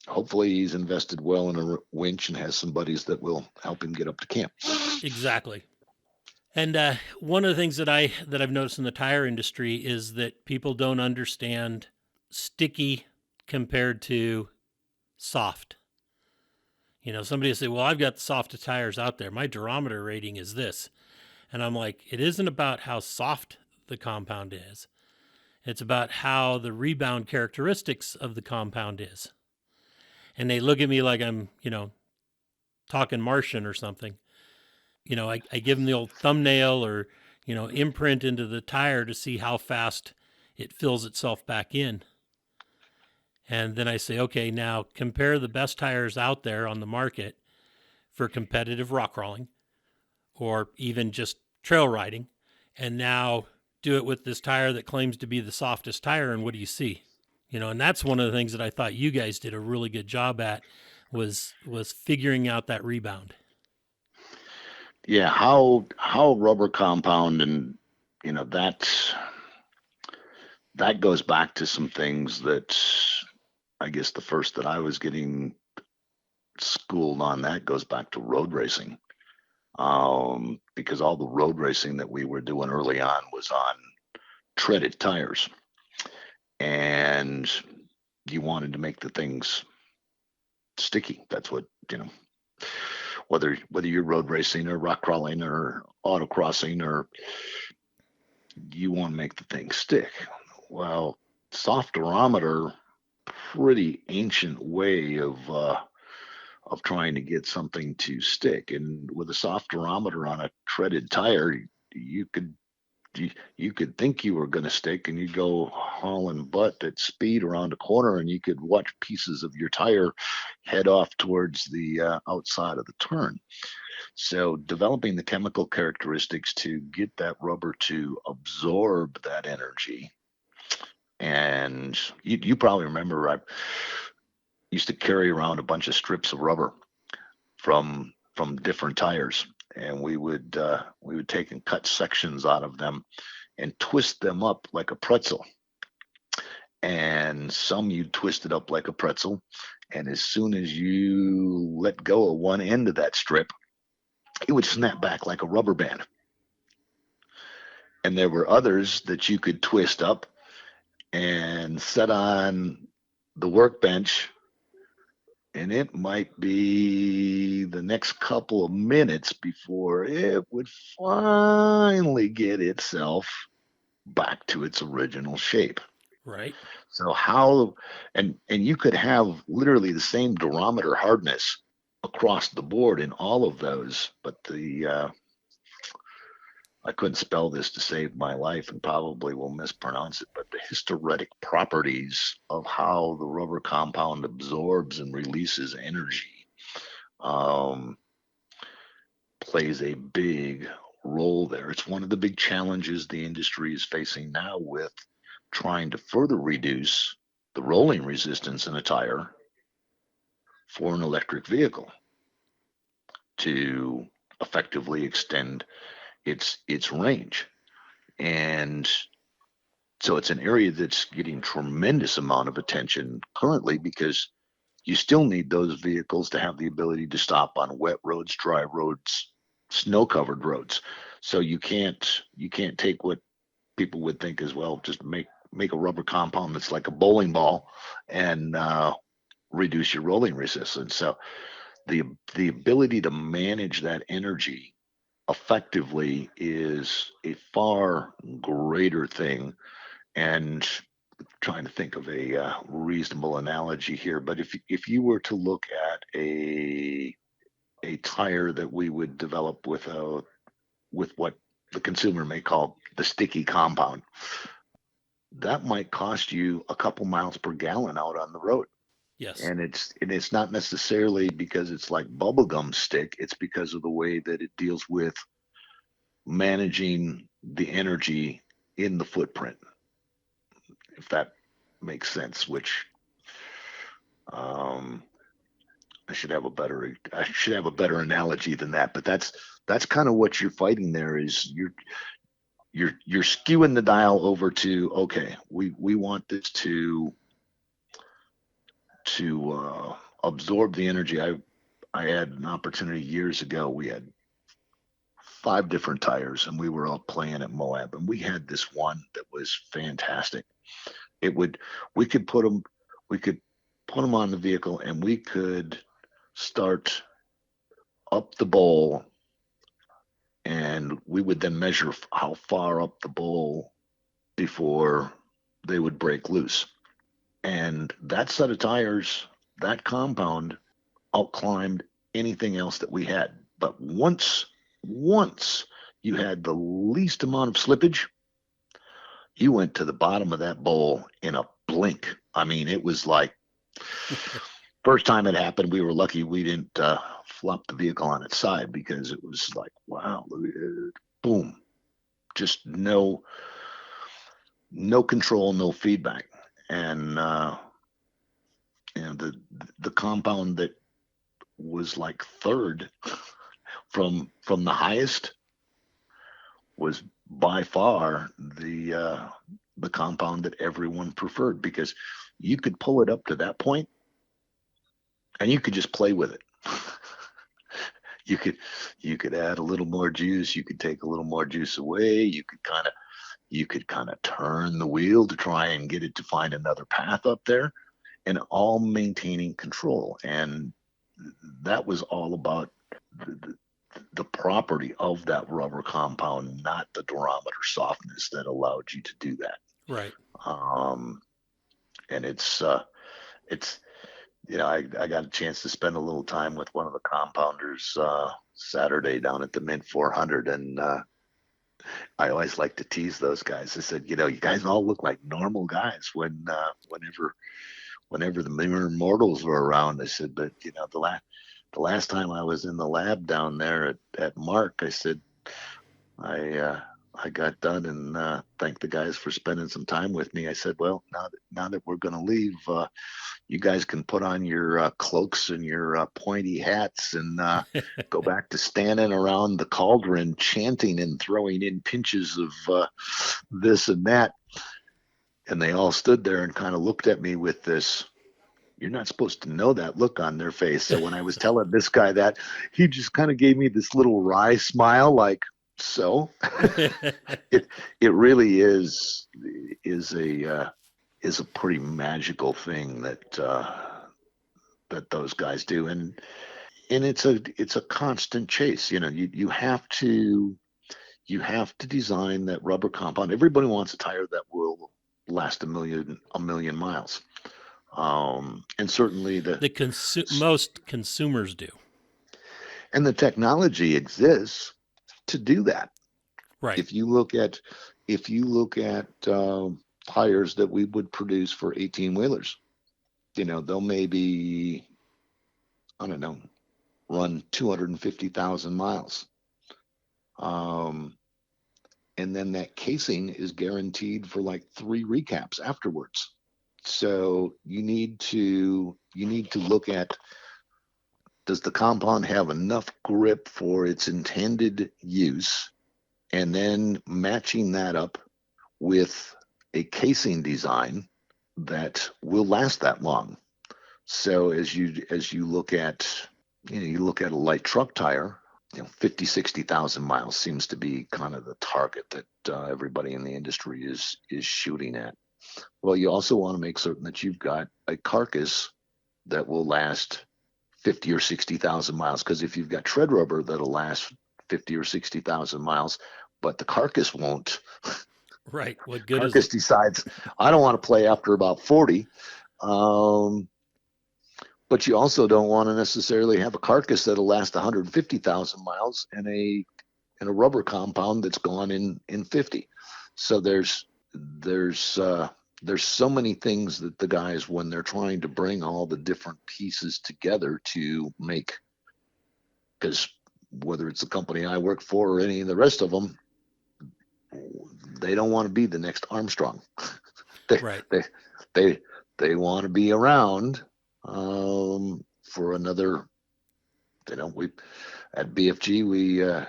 hopefully he's invested well in a winch and has some buddies that will help him get up to camp." Exactly. And one of the things that I've noticed in the tire industry is that people don't understand sticky compared to soft. Somebody will say, "Well, I've got the softest tires out there. My durometer rating is this." And I'm like, it isn't about how soft the compound is. It's about how the rebound characteristics of the compound is. And they look at me like I'm, talking Martian or something. I give them the old thumbnail or, imprint into the tire to see how fast it fills itself back in. And then I say, okay, now compare the best tires out there on the market for competitive rock crawling or even just trail riding. And now do it with this tire that claims to be the softest tire. And what do you see? And that's one of the things that I thought you guys did a really good job at was figuring out that rebound. Yeah, how rubber compound, and that goes back to some things that I guess the first that I was getting schooled on that goes back to road racing, because all the road racing that we were doing early on was on treaded tires, and you wanted to make the things sticky. That's what, whether you're road racing or rock crawling or autocrossing, or you want to make the thing stick. Well, soft durometer, pretty ancient way of trying to get something to stick. And with a soft durometer on a treaded tire, you could you could think you were going to stick, and you'd go hauling butt at speed around a corner, and you could watch pieces of your tire head off towards the outside of the turn. So developing the chemical characteristics to get that rubber to absorb that energy. And you probably remember, I used to carry around a bunch of strips of rubber from different tires, and we would take and cut sections out of them and twist them up like a pretzel. And some you twist it up like a pretzel, and as soon as you let go of one end of that strip, it would snap back like a rubber band. And there were others that you could twist up and set on the workbench, and it might be the next couple of minutes before it would finally get itself back to its original shape. Right. So how, and you could have literally the same durometer hardness across the board in all of those, but I couldn't spell this to save my life and probably will mispronounce it, but the hysteretic properties of how the rubber compound absorbs and releases energy plays a big role there. It's one of the big challenges the industry is facing now with trying to further reduce the rolling resistance in a tire for an electric vehicle to effectively extend its range. And so it's an area that's getting tremendous amount of attention currently, because you still need those vehicles to have the ability to stop on wet roads, dry roads, snow covered roads. So you can't take what people would think as, well, just make a rubber compound that's like a bowling ball and reduce your rolling resistance. So the ability to manage that energy effectively is a far greater thing. And trying to think of a reasonable analogy here, but if you were to look at a tire that we would develop with what the consumer may call the sticky compound, that might cost you a couple miles per gallon out on the road. Yes. And it's not necessarily because it's like bubblegum stick. It's because of the way that it deals with managing the energy in the footprint, if that makes sense. Which I should have a better analogy than that. But that's kind of what you're fighting there. Is you're skewing the dial over to, okay, we want this to absorb the energy. I had an opportunity years ago. We had 5 different tires, and we were all playing at Moab, and we had this one that was fantastic. We could put them on the vehicle, and we could start up the bowl, and we would then measure how far up the bowl before they would break loose. And that set of tires, that compound, outclimbed anything else that we had. But once you had the least amount of slippage, you went to the bottom of that bowl in a blink. I mean, it was like, first time it happened, we were lucky we didn't flop the vehicle on its side, because it was like, wow, boom, just no control, no feedback. And the compound that was like third from the highest was by far the compound that everyone preferred, because you could pull it up to that point and you could just play with it. you could add a little more juice, you could take a little more juice away, you could kind of turn the wheel to try and get it to find another path up there. and all maintaining control. And that was all about the, the property of that rubber compound, not the durometer softness that allowed you to do that. Right. Um, and it's I got a chance to spend a little time with one of the compounders Saturday down at the Mint 400, and I always like to tease those guys. I said, you guys all look like normal guys whenever the mere mortals were around. I said, but the last time I was in the lab down there at Mark, I said, I got done and thanked the guys for spending some time with me. I said, well, now that we're going to leave, you guys can put on your cloaks and your pointy hats and go back to standing around the cauldron chanting and throwing in pinches of this and that. And they all stood there and kind of looked at me with this, you're not supposed to know that look on their face. So when I was telling this guy that, he just kind of gave me this little wry smile, like, so it really is a pretty magical thing that those guys do, and it's a constant chase. You have to design that rubber compound. Everybody wants a tire that will last a million miles, and certainly most consumers do. And the technology exists to do that. Right. If you look at tires that we would produce for 18 wheelers, they'll maybe, I don't know, run 250,000 miles. And then that casing is guaranteed for like 3 recaps afterwards. So you need to look at, does the compound have enough grip for its intended use? And then matching that up with a casing design that will last that long. So as you look at a light truck tire, 50, 60,000 miles seems to be kind of the target that everybody in the industry is shooting at. Well, you also want to make certain that you've got a carcass that will last 50 or 60,000 miles, because if you've got tread rubber that'll last 50 or 60,000 miles, but the carcass won't. Right. What good carcass is it? decides, I don't want to play after about 40. But you also don't want to necessarily have a carcass that'll last 150,000 miles and a rubber compound that's gone in 50. So there's so many things that the guys, when they're trying to bring all the different pieces together to make, because whether it's the company I work for or any of the rest of them, they don't want to be the next Armstrong. Right. They want to be around for another. We at BFG, we a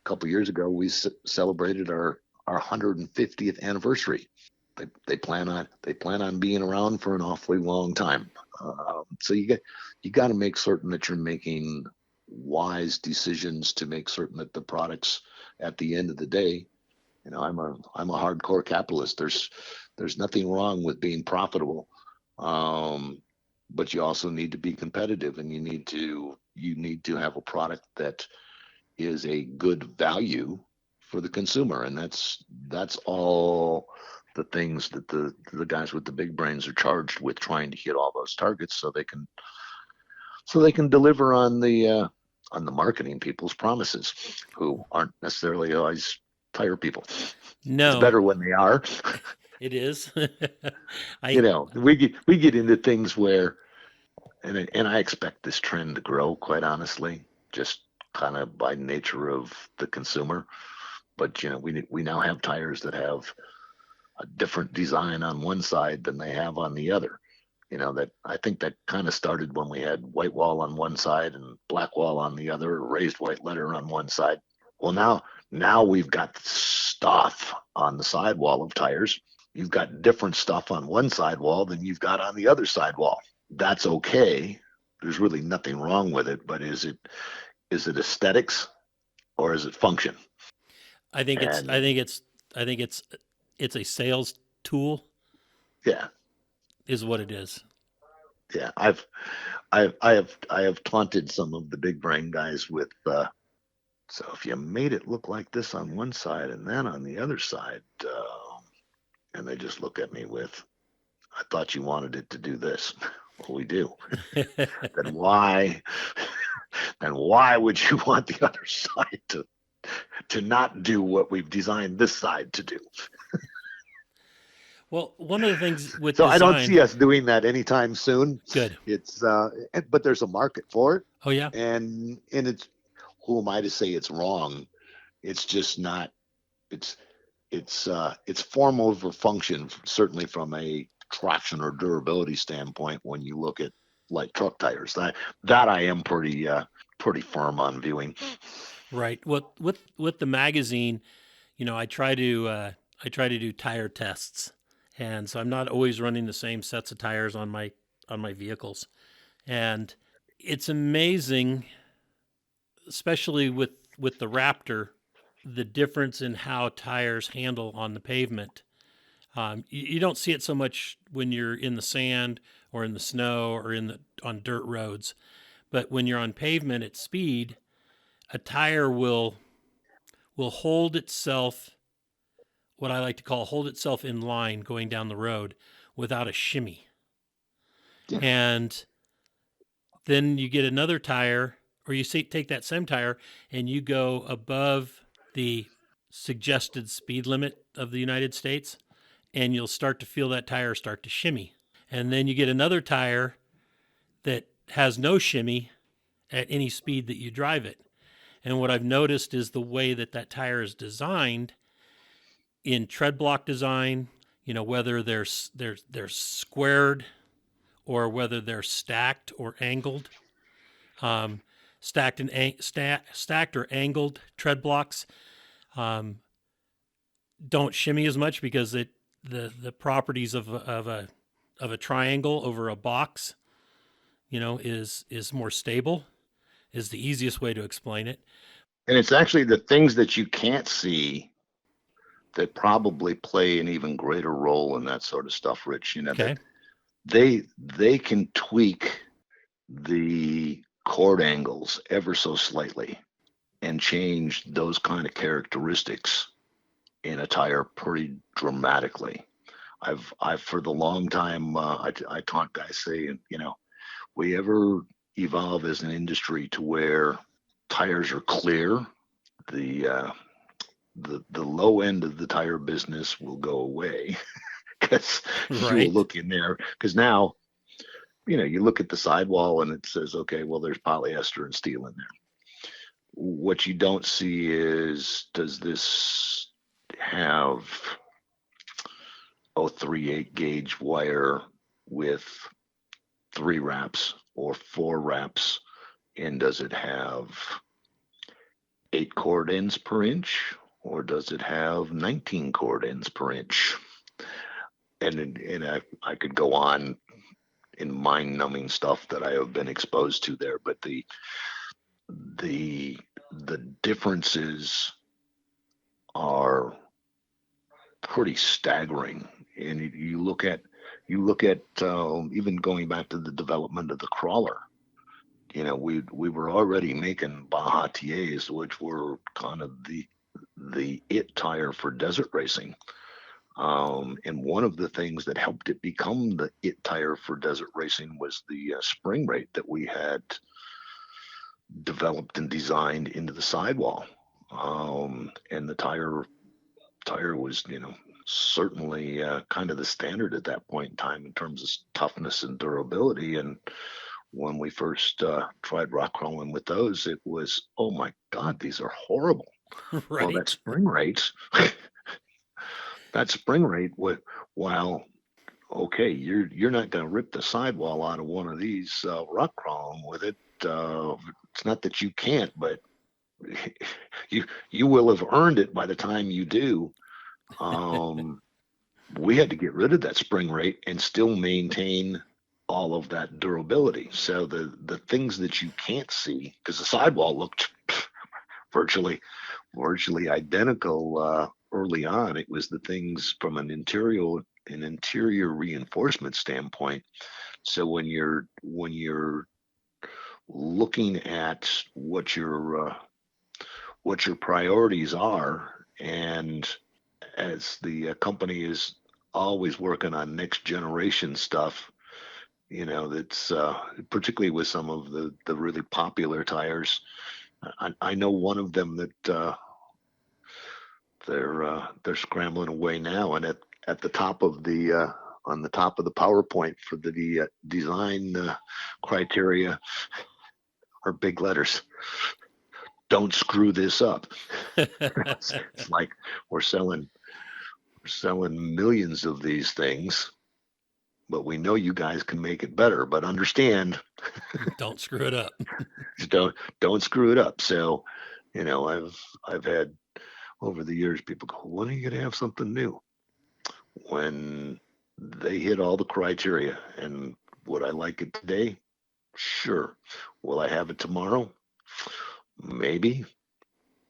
couple years ago we celebrated our 150th anniversary. They plan on being around for an awfully long time. So you got to make certain that you're making wise decisions to make certain that the products at the end of the day. I'm a hardcore capitalist. There's nothing wrong with being profitable, but you also need to be competitive, and you need to have a product that is a good value for the consumer, and that's all the things that the guys with the big brains are charged with, trying to hit all those targets so they can deliver on the marketing people's promises, who aren't necessarily always tire people. No. It's better when they are. It is. We get into things where, and I expect this trend to grow, quite honestly, just kind of by nature of the consumer. But we now have tires that have a different design on one side than they have on the other. That I think that kind of started when we had white wall on one side and black wall on the other, raised white letter on one side. Well, now we've got stuff on the sidewall of tires. You've got different stuff on one sidewall than you've got on the other sidewall. That's okay. There's really nothing wrong with it, but is it aesthetics or is it function? I think it's a sales tool. Yeah. Is what it is. Yeah, I have taunted some of the big brain guys with so if you made it look like this on one side and then on the other side, and they just look at me with, I thought you wanted it to do this. Well, we do. Then why? Then why would you want the other side to not do what we've designed this side to do? Well, one of the things with So I don't design, see us doing that anytime soon. good. It's but there's a market for it, Oh yeah. and it's, who am I to say it's wrong? It's just not. It's it's form over function, certainly from a traction or durability standpoint. When you look at like truck tires, that I am pretty firm on viewing. Right. What with the magazine, I try to do tire tests, and so I'm not always running the same sets of tires on my vehicles, and it's amazing, especially with the Raptor, the difference in how tires handle on the pavement. You don't see it so much when you're in the sand or in the snow or on dirt roads, but when you're on pavement at speed, a tire will hold itself, what I like to call hold itself in line going down the road without a shimmy. Yeah. And then you get another tire, or you take that same tire and you go above the suggested speed limit of the United States, and you'll start to feel that tire start to shimmy. And then you get another tire that has no shimmy at any speed that you drive it. And what I've noticed is the way that tire is designed in tread block design, whether they're squared or whether they're stacked or angled. Um, stacked or angled tread blocks don't shimmy as much because the properties of a triangle over a box, is more stable. Is the easiest way to explain it. And it's actually the things that you can't see that probably play an even greater role in that sort of stuff, Rich. That Okay. they can tweak the chord angles ever so slightly and change those kind of characteristics in a tire pretty dramatically. I've for the long time, I taught guys saying, we ever evolve as an industry to where tires are clear, the the low end of the tire business will go away because you will Right. look in there, because now, you look at the sidewall and it says, okay, well, there's polyester and steel in there. What you don't see is, does this have 038 gauge wire with 3 wraps or 4 wraps? And does it have 8 chord ends per inch, or does it have 19 chord ends per inch? And I could go on in mind-numbing stuff that I have been exposed to there, but the the differences are pretty staggering. And you look at even going back to the development of the crawler. We were already making Baja TAs, which were kind of the it tire for desert racing. And one of the things that helped it become the it tire for desert racing was the spring rate that we had developed and designed into the sidewall. And the tire was, certainly kind of the standard at that point in time in terms of toughness and durability. And when we first tried rock crawling with those, it was, oh my God, these are horrible. Well, Right. that spring rate, while okay, you're not going to rip the sidewall out of one of these rock crawling with it. It's not that you can't, but you will have earned it by the time you do. Um, we had to get rid of that spring rate and still maintain all of that durability. So the things that you can't see, because the sidewall looked virtually identical early on. It was the things from an interior reinforcement standpoint So when you're looking at what your priorities are, and as the company is always working on next generation stuff, that's particularly with some of the really popular tires. I know one of them that they're scrambling away now, and at the top of the on the top of the PowerPoint for the design criteria are big letters. Don't screw this up. It's like we're selling millions of these things, but we know you guys can make it better. But understand, Don't screw it up. don't screw it up. So, I've had over the years people go, when are you going to have something new? When they hit all the criteria. And would I like it today? Sure. Will I have it tomorrow? Maybe.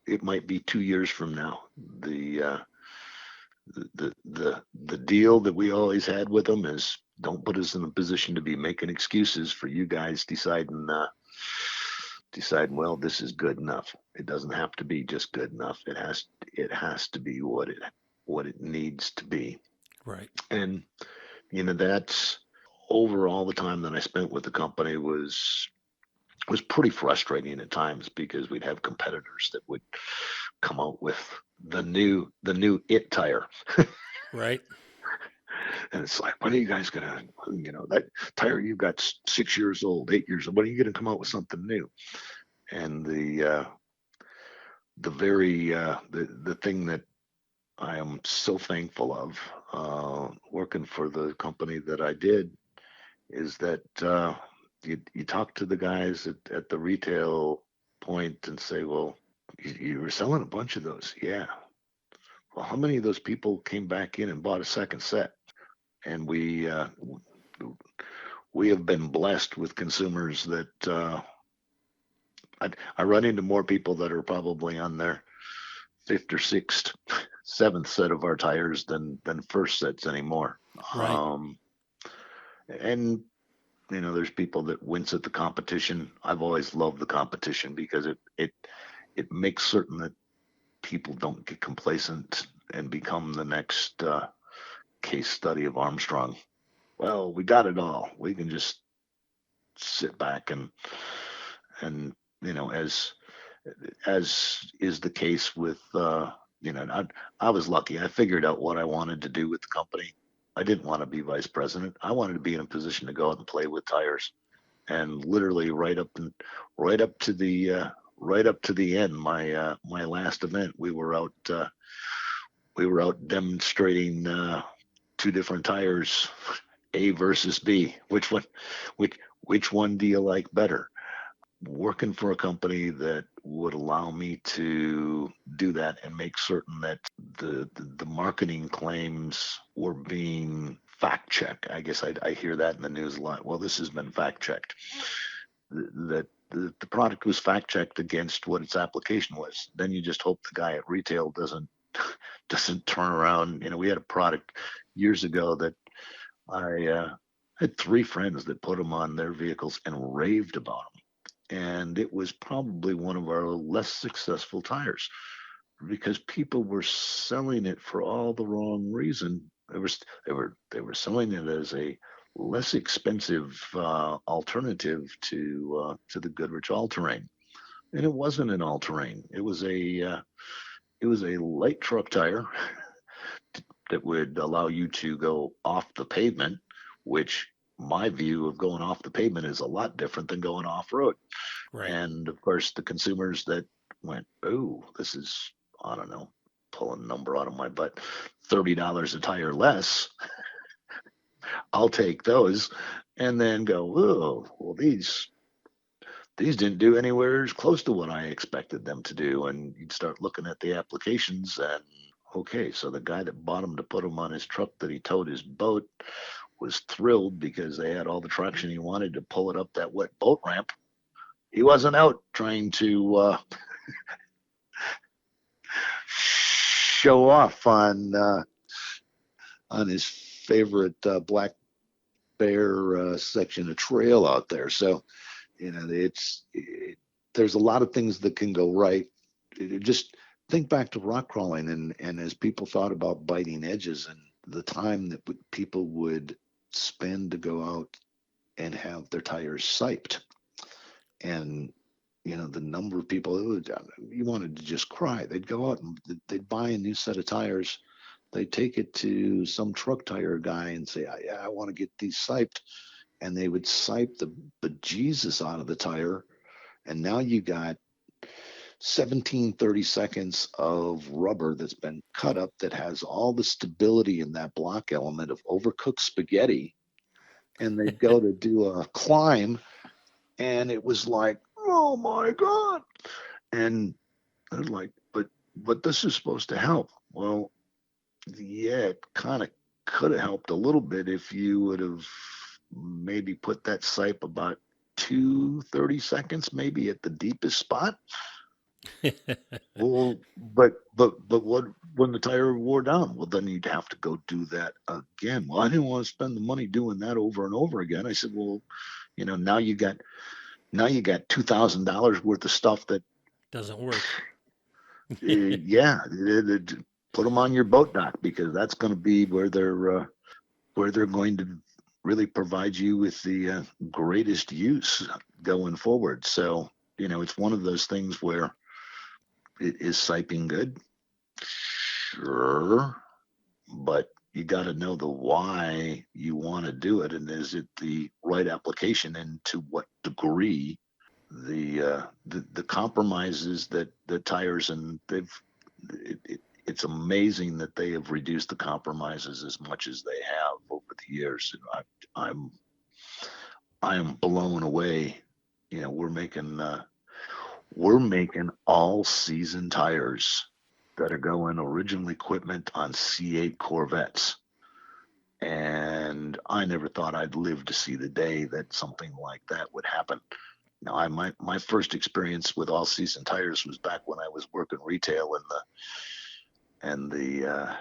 It might be 2 years from now. The deal that we always had with them is don't put us in a position to be making excuses for you guys deciding well, this is good enough. It doesn't have to be just good enough. It has to be what it needs to be. Right. And that's over all the time that I spent with the company was pretty frustrating at times, because we'd have competitors that would come out with the new it tire. Right. And it's like, when are you guys gonna, that tire you've got 6 years old, 8 years old, when are you gonna come out with something new? And the thing that I am so thankful of working for the company that I did is that you talk to the guys at the retail point and say, well, you were selling a bunch of those. Yeah. Well, how many of those people came back in and bought a second set? And we have been blessed with consumers that I run into more people that are probably on their fifth or sixth, seventh set of our tires than first sets anymore. Right. And there's people that wince at the competition. I've always loved the competition because it makes certain that people don't get complacent and become the next case study of Armstrong. Well, we got it all. We can just sit back and as is the case with I was lucky. I figured out what I wanted to do with the company. I didn't want to be vice president. I wanted to be in a position to go out and play with tires, and literally right up to the end. My last event, we were out demonstrating two different tires, A versus B. Which one do you like better? Working for a company that would allow me to do that and make certain that the marketing claims were being fact checked. I guess I hear that in the news a lot. Well, this has been fact checked. That the product was fact checked against what its application was. Then you just hope the guy at retail doesn't turn around. We had a product years ago that I had 3 friends that put them on their vehicles and raved about them. And it was probably one of our less successful tires because people were selling it for all the wrong reason. They were selling it as a less expensive alternative to the Goodrich all-terrain, and it wasn't an all-terrain. It was a light truck tire that would allow you to go off the pavement, which my view of going off the pavement is a lot different than going off road. Right. And of course, the consumers that went, oh, this is, I don't know, pulling a number out of my butt, $30 a tire less. I'll take those, and then go, oh, well, these didn't do anywhere as close to what I expected them to do. And you'd start looking at the applications, and okay, so the guy that bought them to put them on his truck that he towed his boat was thrilled because they had all the traction he wanted to pull it up that wet boat ramp. He wasn't out trying to show off on his favorite black bare section of trail out there. So, there's a lot of things that can go right. Just think back to rock crawling, and as people thought about biting edges and the time that people would spend to go out and have their tires siped, and the number of people you wanted to just cry. They'd go out and they'd buy a new set of tires. They'd take it to some truck tire guy and say, "Yeah, I want to get these siped," and they would sipe the bejesus out of the tire, and now you got 17-30 seconds of rubber that's been cut up that has all the stability in that block element of overcooked spaghetti. And they'd go to do a climb, and it was like, oh my God. And I was like, but this is supposed to help. Well, yeah, it kind of could have helped a little bit if you would have maybe put that sipe about 30 seconds, maybe at the deepest spot. Well, but what when the tire wore down? Well, then you'd have to go do that again. Well, I didn't want to spend the money doing that over and over again. I said, well, now you got $2,000 worth of stuff that doesn't work. Yeah, put them on your boat dock, because that's going to be where they're going to really provide you with the greatest use going forward. So it's one of those things where is siping good? Sure, but you got to know the why you want to do it, and is it the right application, and to what degree the compromises that the tires, and it's amazing that they have reduced the compromises as much as they have over the years. And I am blown away. We're making all season tires that are going original equipment on C8 Corvettes. And I never thought I'd live to see the day that something like that would happen. Now, my first experience with all season tires was back when I was working retail, and the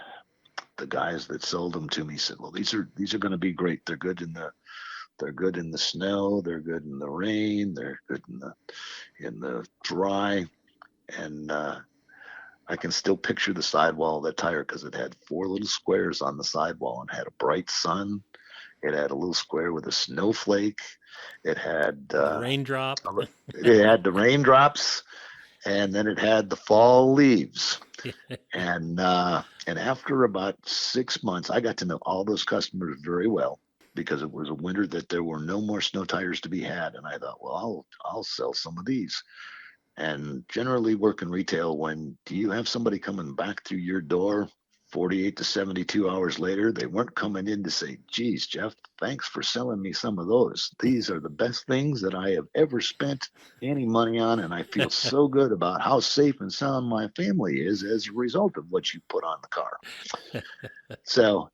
guys that sold them to me said, "Well, these are going to be great. They're good in the snow. They're good in the rain. They're good in the dry." And I can still picture the sidewall of that tire, because it had 4 little squares on the sidewall and had a bright sun. It had a little square with a snowflake. It had the raindrop. It had the raindrops, and then it had the fall leaves. And after about 6 months, I got to know all those customers very well, because it was a winter that there were no more snow tires to be had. And I thought, well, I'll sell some of these. And generally, working retail, when do you have somebody coming back through your door 48 to 72 hours later? They weren't coming in to say, "Geez, Jeff, thanks for selling me some of those. These are the best things that I have ever spent any money on, and I feel so good about how safe and sound my family is as a result of what you put on the car." So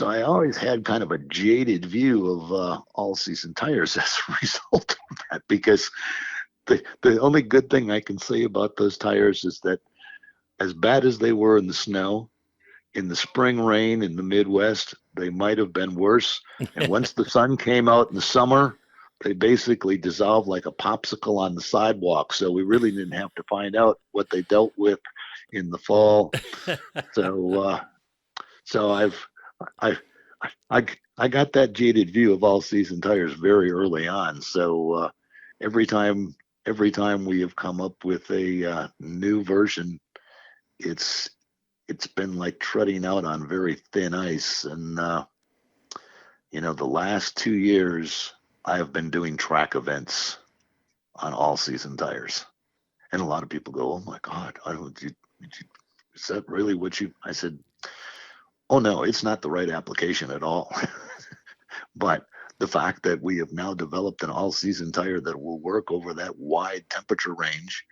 I always had kind of a jaded view of all season tires as a result of that, because the only good thing I can say about those tires is that, as bad as they were in the snow, in the spring rain in the Midwest, they might have been worse. And once the sun came out in the summer, they basically dissolved like a popsicle on the sidewalk. So we really didn't have to find out what they dealt with in the fall. So I got that jaded view of all season tires very early on. So every time we have come up with a new version, it's been like treading out on very thin ice. And the last 2 years I have been doing track events on all season tires, and a lot of people go, "Oh my God, is that really what you?" I said, "Oh no, it's not the right application at all." But the fact that we have now developed an all-season tire that will work over that wide temperature range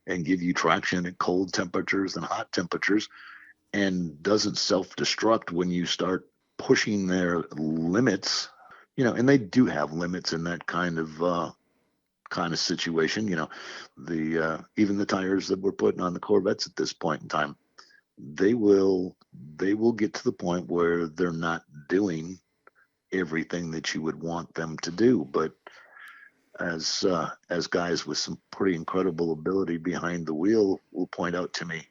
and give you traction at cold temperatures and hot temperatures, and doesn't self-destruct when you start pushing their limits, and they do have limits in that kind of situation. Even the tires that we're putting on the Corvettes at this point in time, they will get to the point where they're not doing everything that you would want them to do. But as guys with some pretty incredible ability behind the wheel will point out to me,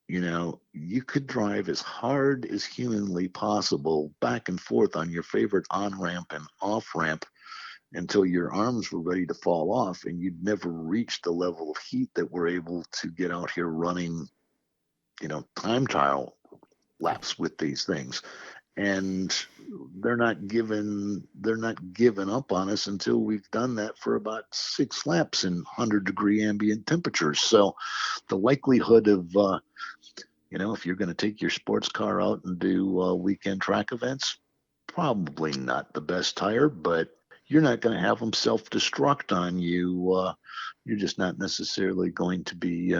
you could drive as hard as humanly possible back and forth on your favorite on ramp and off ramp until your arms were ready to fall off, and you'd never reach the level of heat that we're able to get out here running, time trial laps with these things. And they're not giving up on us until we've done that for about 6 laps in 100-degree ambient temperatures. So the likelihood of if you're going to take your sports car out and do weekend track events, probably not the best tire, but you're not going to have them self-destruct on you. You're just not necessarily going to be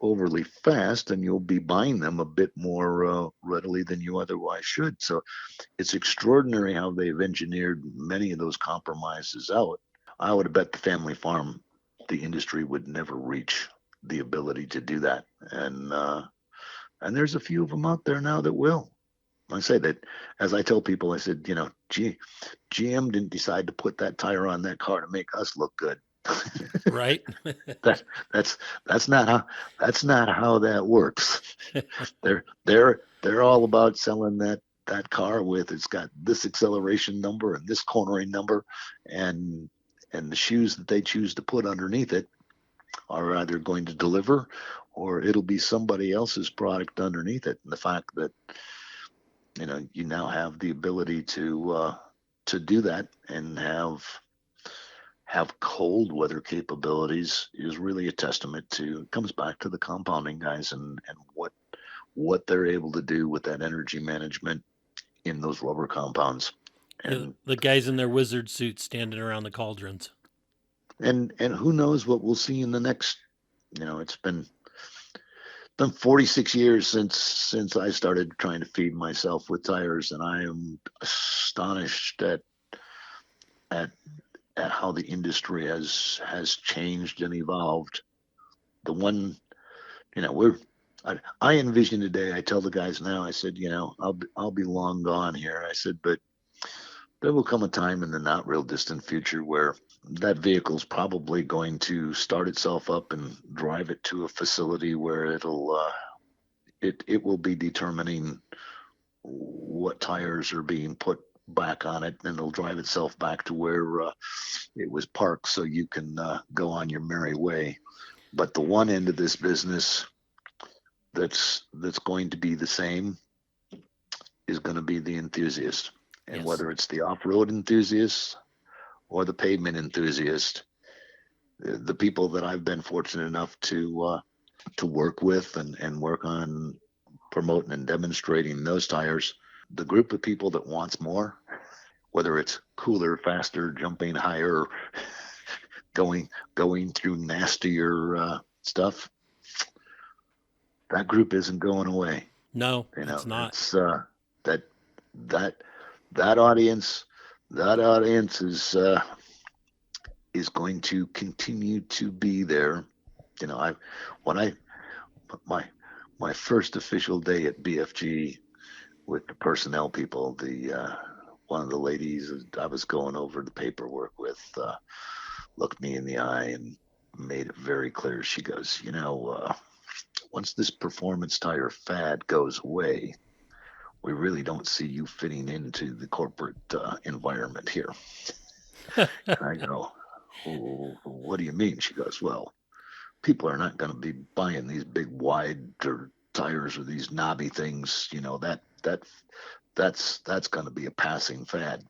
overly fast, and you'll be buying them a bit more readily than you otherwise should. So it's extraordinary how they've engineered many of those compromises out. I would have bet the family farm, the industry would never reach the ability to do that. And there's a few of them out there now that will. I say that, as I tell people, I said, GM didn't decide to put that tire on that car to make us look good. Right. That's not how that works. They're all about selling that car with, it's got this acceleration number and this cornering number, and the shoes that they choose to put underneath it are either going to deliver or it'll be somebody else's product underneath it. And the fact that you now have the ability to do that and have cold weather capabilities is really a testament to, it comes back to the compounding guys and what they're able to do with that energy management in those rubber compounds. And the guys in their wizard suits standing around the cauldrons. And who knows what we'll see in the next, it's been 46 years since I started trying to feed myself with tires, and I am astonished at how the industry has changed and evolved. The one, I envision today, I tell the guys now, I said, I'll be long gone here. I said, but there will come a time in the not real distant future where that vehicle's probably going to start itself up and drive it to a facility where it will be determining what tires are being put back on it, and it'll drive itself back to where it was parked so you can go on your merry way. But the one end of this business that's going to be the same is going to be the enthusiast. And yes, whether it's the off-road enthusiast or the pavement enthusiast, the people that I've been fortunate enough to work with and work on promoting and demonstrating those tires, the group of people that wants more, whether it's cooler, faster, jumping higher, going through nastier stuff, that group isn't going away. No, it's not. It's that audience is going to continue to be there. My first official day at BFG with the personnel people, one of the ladies I was going over the paperwork with looked me in the eye and made it very clear. She goes, once this performance tire fad goes away, we really don't see you fitting into the corporate environment here. And I go, oh, what do you mean? She goes, well, people are not going to be buying these big wide tires or these knobby things. That's going to be a passing fad.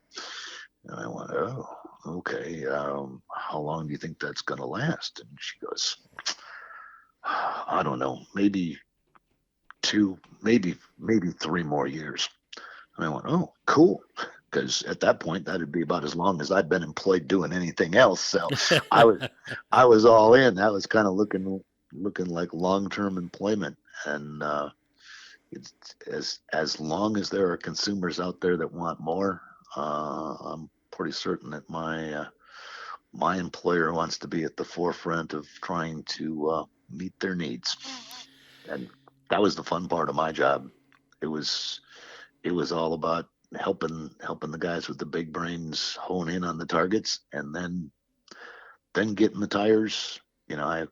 And I went, oh, okay. How long do you think that's going to last? And she goes, I don't know, maybe 2, maybe 3 more years. And I went, oh, cool. Because at that point, that'd be about as long as I'd been employed doing anything else. So I was all in. That was kind of looking like long-term employment. And it's as long as there are consumers out there that want more, I'm pretty certain that my employer wants to be at the forefront of trying to meet their needs. And that was the fun part of my job. It was all about helping the guys with the big brains hone in on the targets, and then getting the tires. That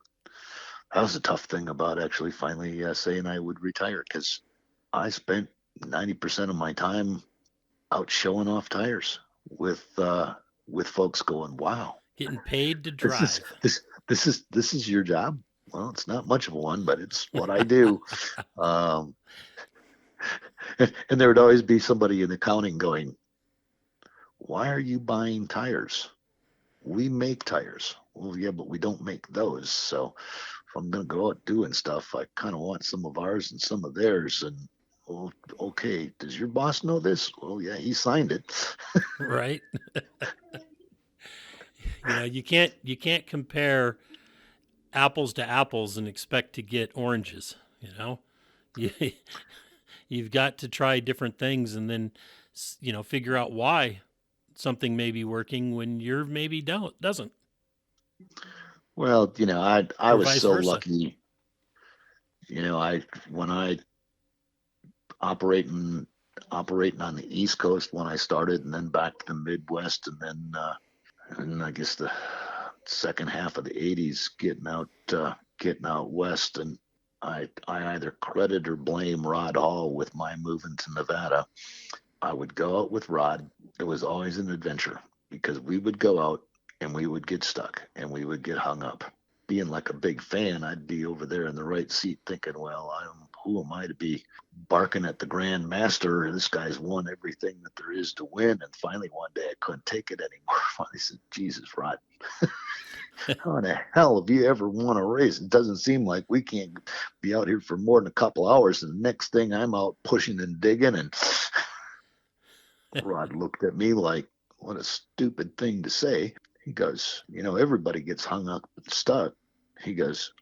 was a tough thing about actually finally saying I would retire, because I spent 90% of my time out showing off tires with folks going, "Wow, Getting paid to this is drive. this is your job." Well, it's not much of one, but it's what I do. Um, and there would always be somebody in accounting going, "Why are you buying tires? We make tires." Well, yeah, but we don't make those. So if I'm going to go out doing stuff, I kind of want some of ours and some of theirs. And, well, okay, does your boss know this? Well, yeah, he signed it. Right? You can't compare apples to apples and expect to get oranges. You, you've got to try different things and then figure out why something may be working when your maybe doesn't, Well, I or was vice so versa. lucky. I when I operating operating on the East Coast when I started, and then back to the Midwest, and I guess the second half of the '80s getting out west, and I either credit or blame Rod Hall with my moving to Nevada. I would go out with Rod. It was always an adventure, because we would go out and we would get stuck and we would get hung up. Being like a big fan, I'd be over there in the right seat thinking, well, who am I to be barking at the Grand Master? This guy's won everything that there is to win. And finally, one day I couldn't take it anymore. I said, Jesus, Rod, how in the hell have you ever won a race? It doesn't seem like we can't be out here for more than a couple hours. And the next thing, I'm out pushing and digging. And Rod looked at me like, what a stupid thing to say. He goes, everybody gets hung up and stuck. He goes,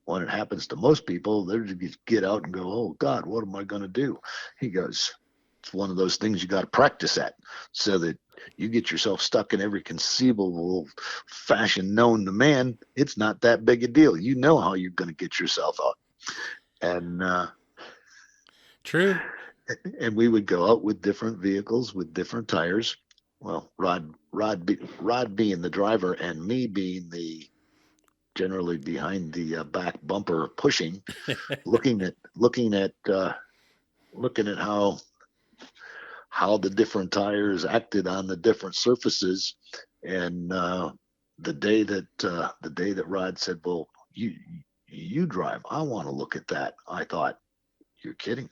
when it happens to most people, they just get out and go, oh God, what am I going to do? He goes, it's one of those things you got to practice at, so that you get yourself stuck in every conceivable fashion known to man. It's not that big a deal. You know how you're going to get yourself out. And True. and we would go out with different vehicles with different tires. Well, Rod being the driver and me being the generally behind the back bumper pushing, looking at how the different tires acted on the different surfaces. And the day that Rod said, "Well, you drive. I want to look at that," I thought, "You're kidding."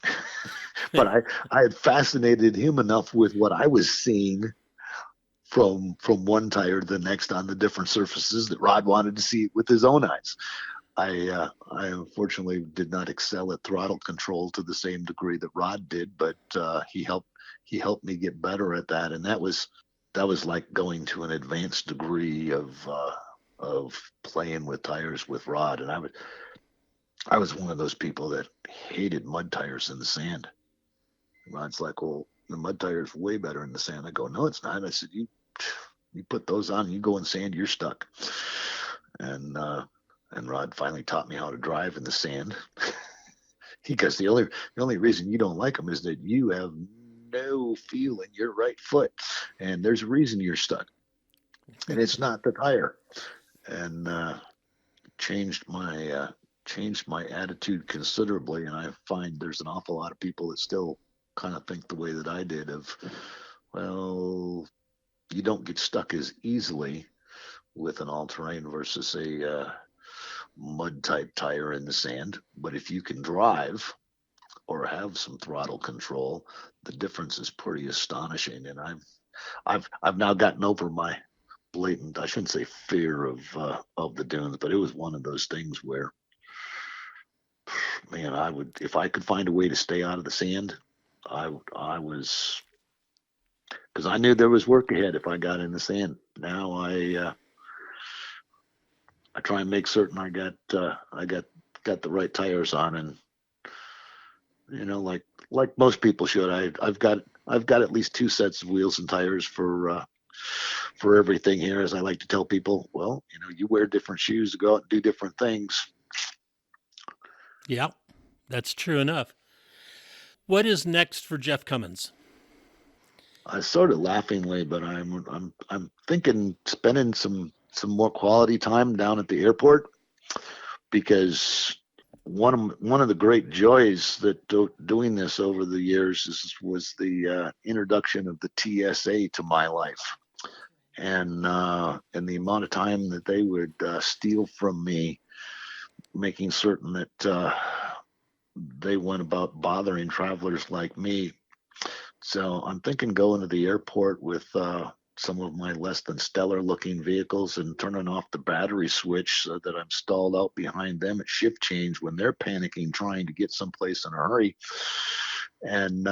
But I had fascinated him enough with what I was seeing from one tire to the next on the different surfaces, that Rod wanted to see it with his own eyes. I unfortunately did not excel at throttle control to the same degree that Rod did, but he helped me get better at that, and that was like going to an advanced degree of playing with tires with Rod. And I was one of those people that hated mud tires in the sand. Rod's like, well, the mud tire is way better in the sand. I go, no, it's not. I said, you put those on, you go in sand, you're stuck. And Rod finally taught me how to drive in the sand. Because the only reason you don't like them is that you have no feel in your right foot, and there's a reason you're stuck, and it's not the tire. And changed my attitude considerably. And I find there's an awful lot of people that still kind of think the way that I did, of, well, you don't get stuck as easily with an all-terrain versus a mud type tire in the sand. But if you can drive or have some throttle control, the difference is pretty astonishing. And I've now gotten over my blatant, I shouldn't say fear of the dunes, but it was one of those things where, man, I would, if I could find a way to stay out of the sand, I was, because I knew there was work ahead if I got in the sand. Now I try and make certain I got the right tires on. And like most people should, I've got at least two sets of wheels and tires for everything here. As I like to tell people, well, you wear different shoes to go out and do different things. Yeah, that's true enough. What is next for Jeff Cummins? sort of laughingly, but I'm thinking spending some more quality time down at the airport, because one of the great joys that doing this over the years was the introduction of the TSA to my life, and the amount of time that they would steal from me, making certain that they went about bothering travelers like me. So I'm thinking going to the airport with some of my less than stellar looking vehicles and turning off the battery switch so that I'm stalled out behind them at shift change when they're panicking trying to get someplace in a hurry. And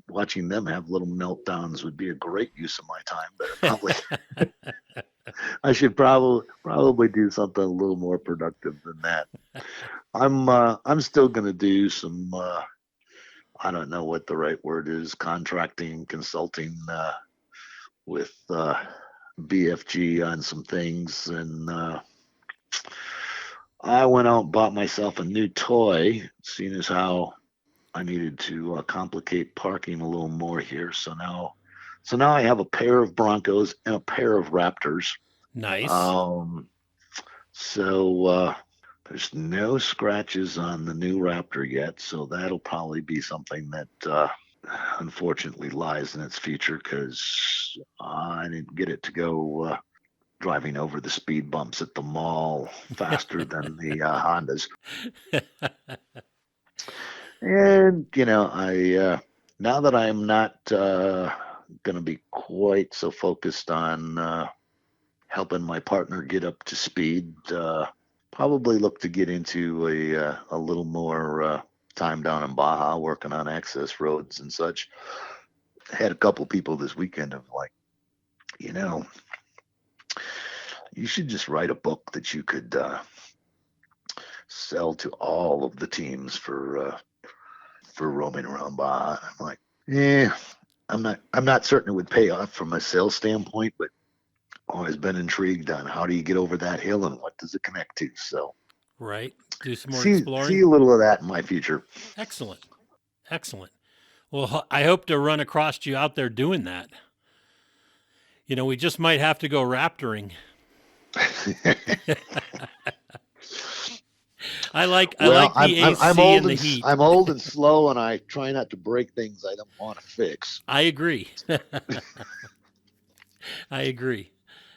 watching them have little meltdowns would be a great use of my time. But I should probably do something a little more productive than that. I'm still going to do some I don't know what the right word is, contracting, consulting with BFG on some things. And I went out and bought myself a new toy, seeing as how I needed to complicate parking a little more here. So now I have a pair of Broncos and a pair of Raptors. Nice. Um, so there's no scratches on the new Raptor yet, so that'll probably be something that unfortunately lies in its future, because I didn't get it to go driving over the speed bumps at the mall faster than the Hondas. And I now that I'm not going to be quite so focused on helping my partner get up to speed, probably look to get into a little more time down in Baja working on access roads and such. Had a couple people this weekend of like, you know, you should just write a book that you could sell to all of the teams for roaming around Baja. I'm like, yeah, I'm not certain it would pay off from a sales standpoint, but always been intrigued on how do you get over that hill and what does it connect to. So Right. Do some more see exploring. a little of that in my future. Excellent. Excellent. Well, I hope to run across you out there doing that. We just might have to go raptoring. I Well, like the I'm AC old and the heat. I'm old and slow, and I try not to break things I don't want to fix. I agree. I agree.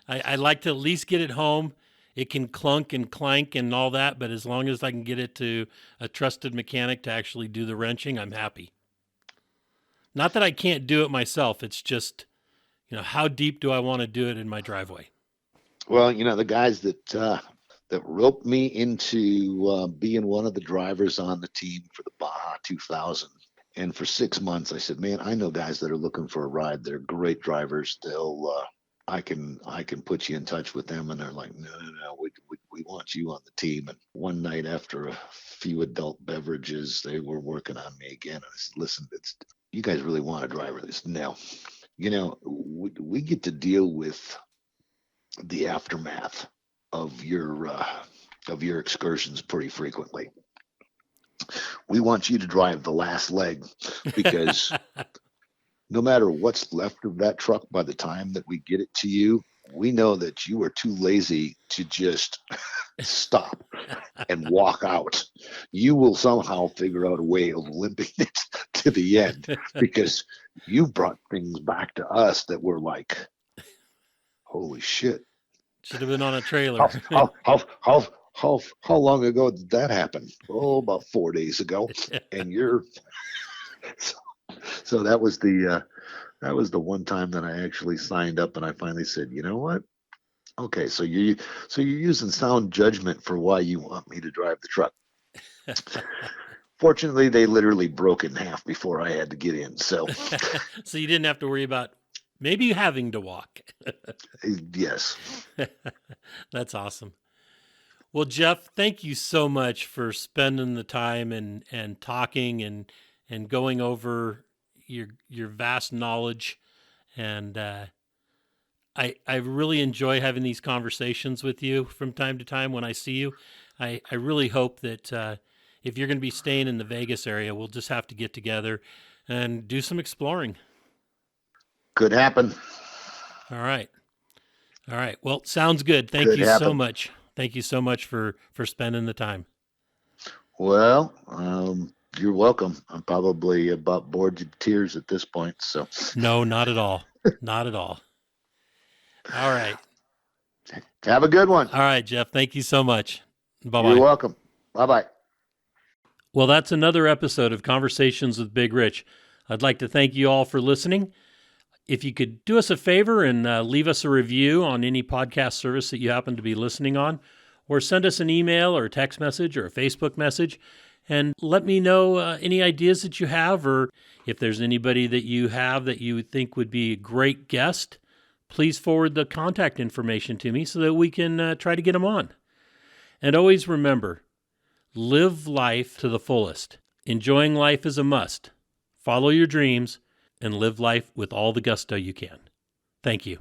I like to at least get it home. It can clunk and clank and all that, but as long as I can get it to a trusted mechanic to actually do the wrenching, I'm happy. Not that I can't do it myself. It's just, how deep do I want to do it in my driveway? Well, the guys that roped me into being one of the drivers on the team for the Baja 2000. And for 6 months, I said, "Man, I know guys that are looking for a ride. They're great drivers. I can put you in touch with them." And they're like, "No, no, no. We want you on the team." And one night, after a few adult beverages, they were working on me again. And I said, "Listen, you guys really want a driver?" They said, "No. We get to deal with the aftermath of your excursions pretty frequently. We want you to drive the last leg, because no matter what's left of that truck by the time that we get it to you, we know that you are too lazy to just stop and walk out. You will somehow figure out a way of limping it to the end, because you brought things back to us that were like, holy shit. Should have been on a How, trailer. how long ago did that happen? Oh, about 4 days ago. And so, so that was the one time that I actually signed up, and I finally said, you know what? Okay, so you're using sound judgment for why you want me to drive the truck. Fortunately, they literally broke it in half before I had to get in. So So you didn't have to worry about maybe having to walk. yes. That's awesome. Well, Jeff, thank you so much for spending the time and talking and going over your vast knowledge. And I really enjoy having these conversations with you from time to time when I see you. I really hope that if you're going to be staying in the Vegas area, we'll just have to get together and do some exploring. Could happen. All right. All right. Well, sounds good. Thank Could you so happen. much. Thank you so much for spending the time. Well, you're welcome. I'm probably about bored to tears at this point. So No, not at all. Not at all. All right. have a good one. All right, Jeff. Thank you so much. Bye-bye. You're welcome. Bye-bye. Well, that's another episode of Conversations with Big Rich. I'd like to thank you all for listening. If you could do us a favor and leave us a review on any podcast service that you happen to be listening on, or send us an email or a text message or a Facebook message, and let me know any ideas that you have, or if there's anybody that you have that you think would be a great guest, please forward the contact information to me so that we can try to get them on. And always remember, live life to the fullest. Enjoying life is a must. Follow your dreams and live life with all the gusto you can. Thank you.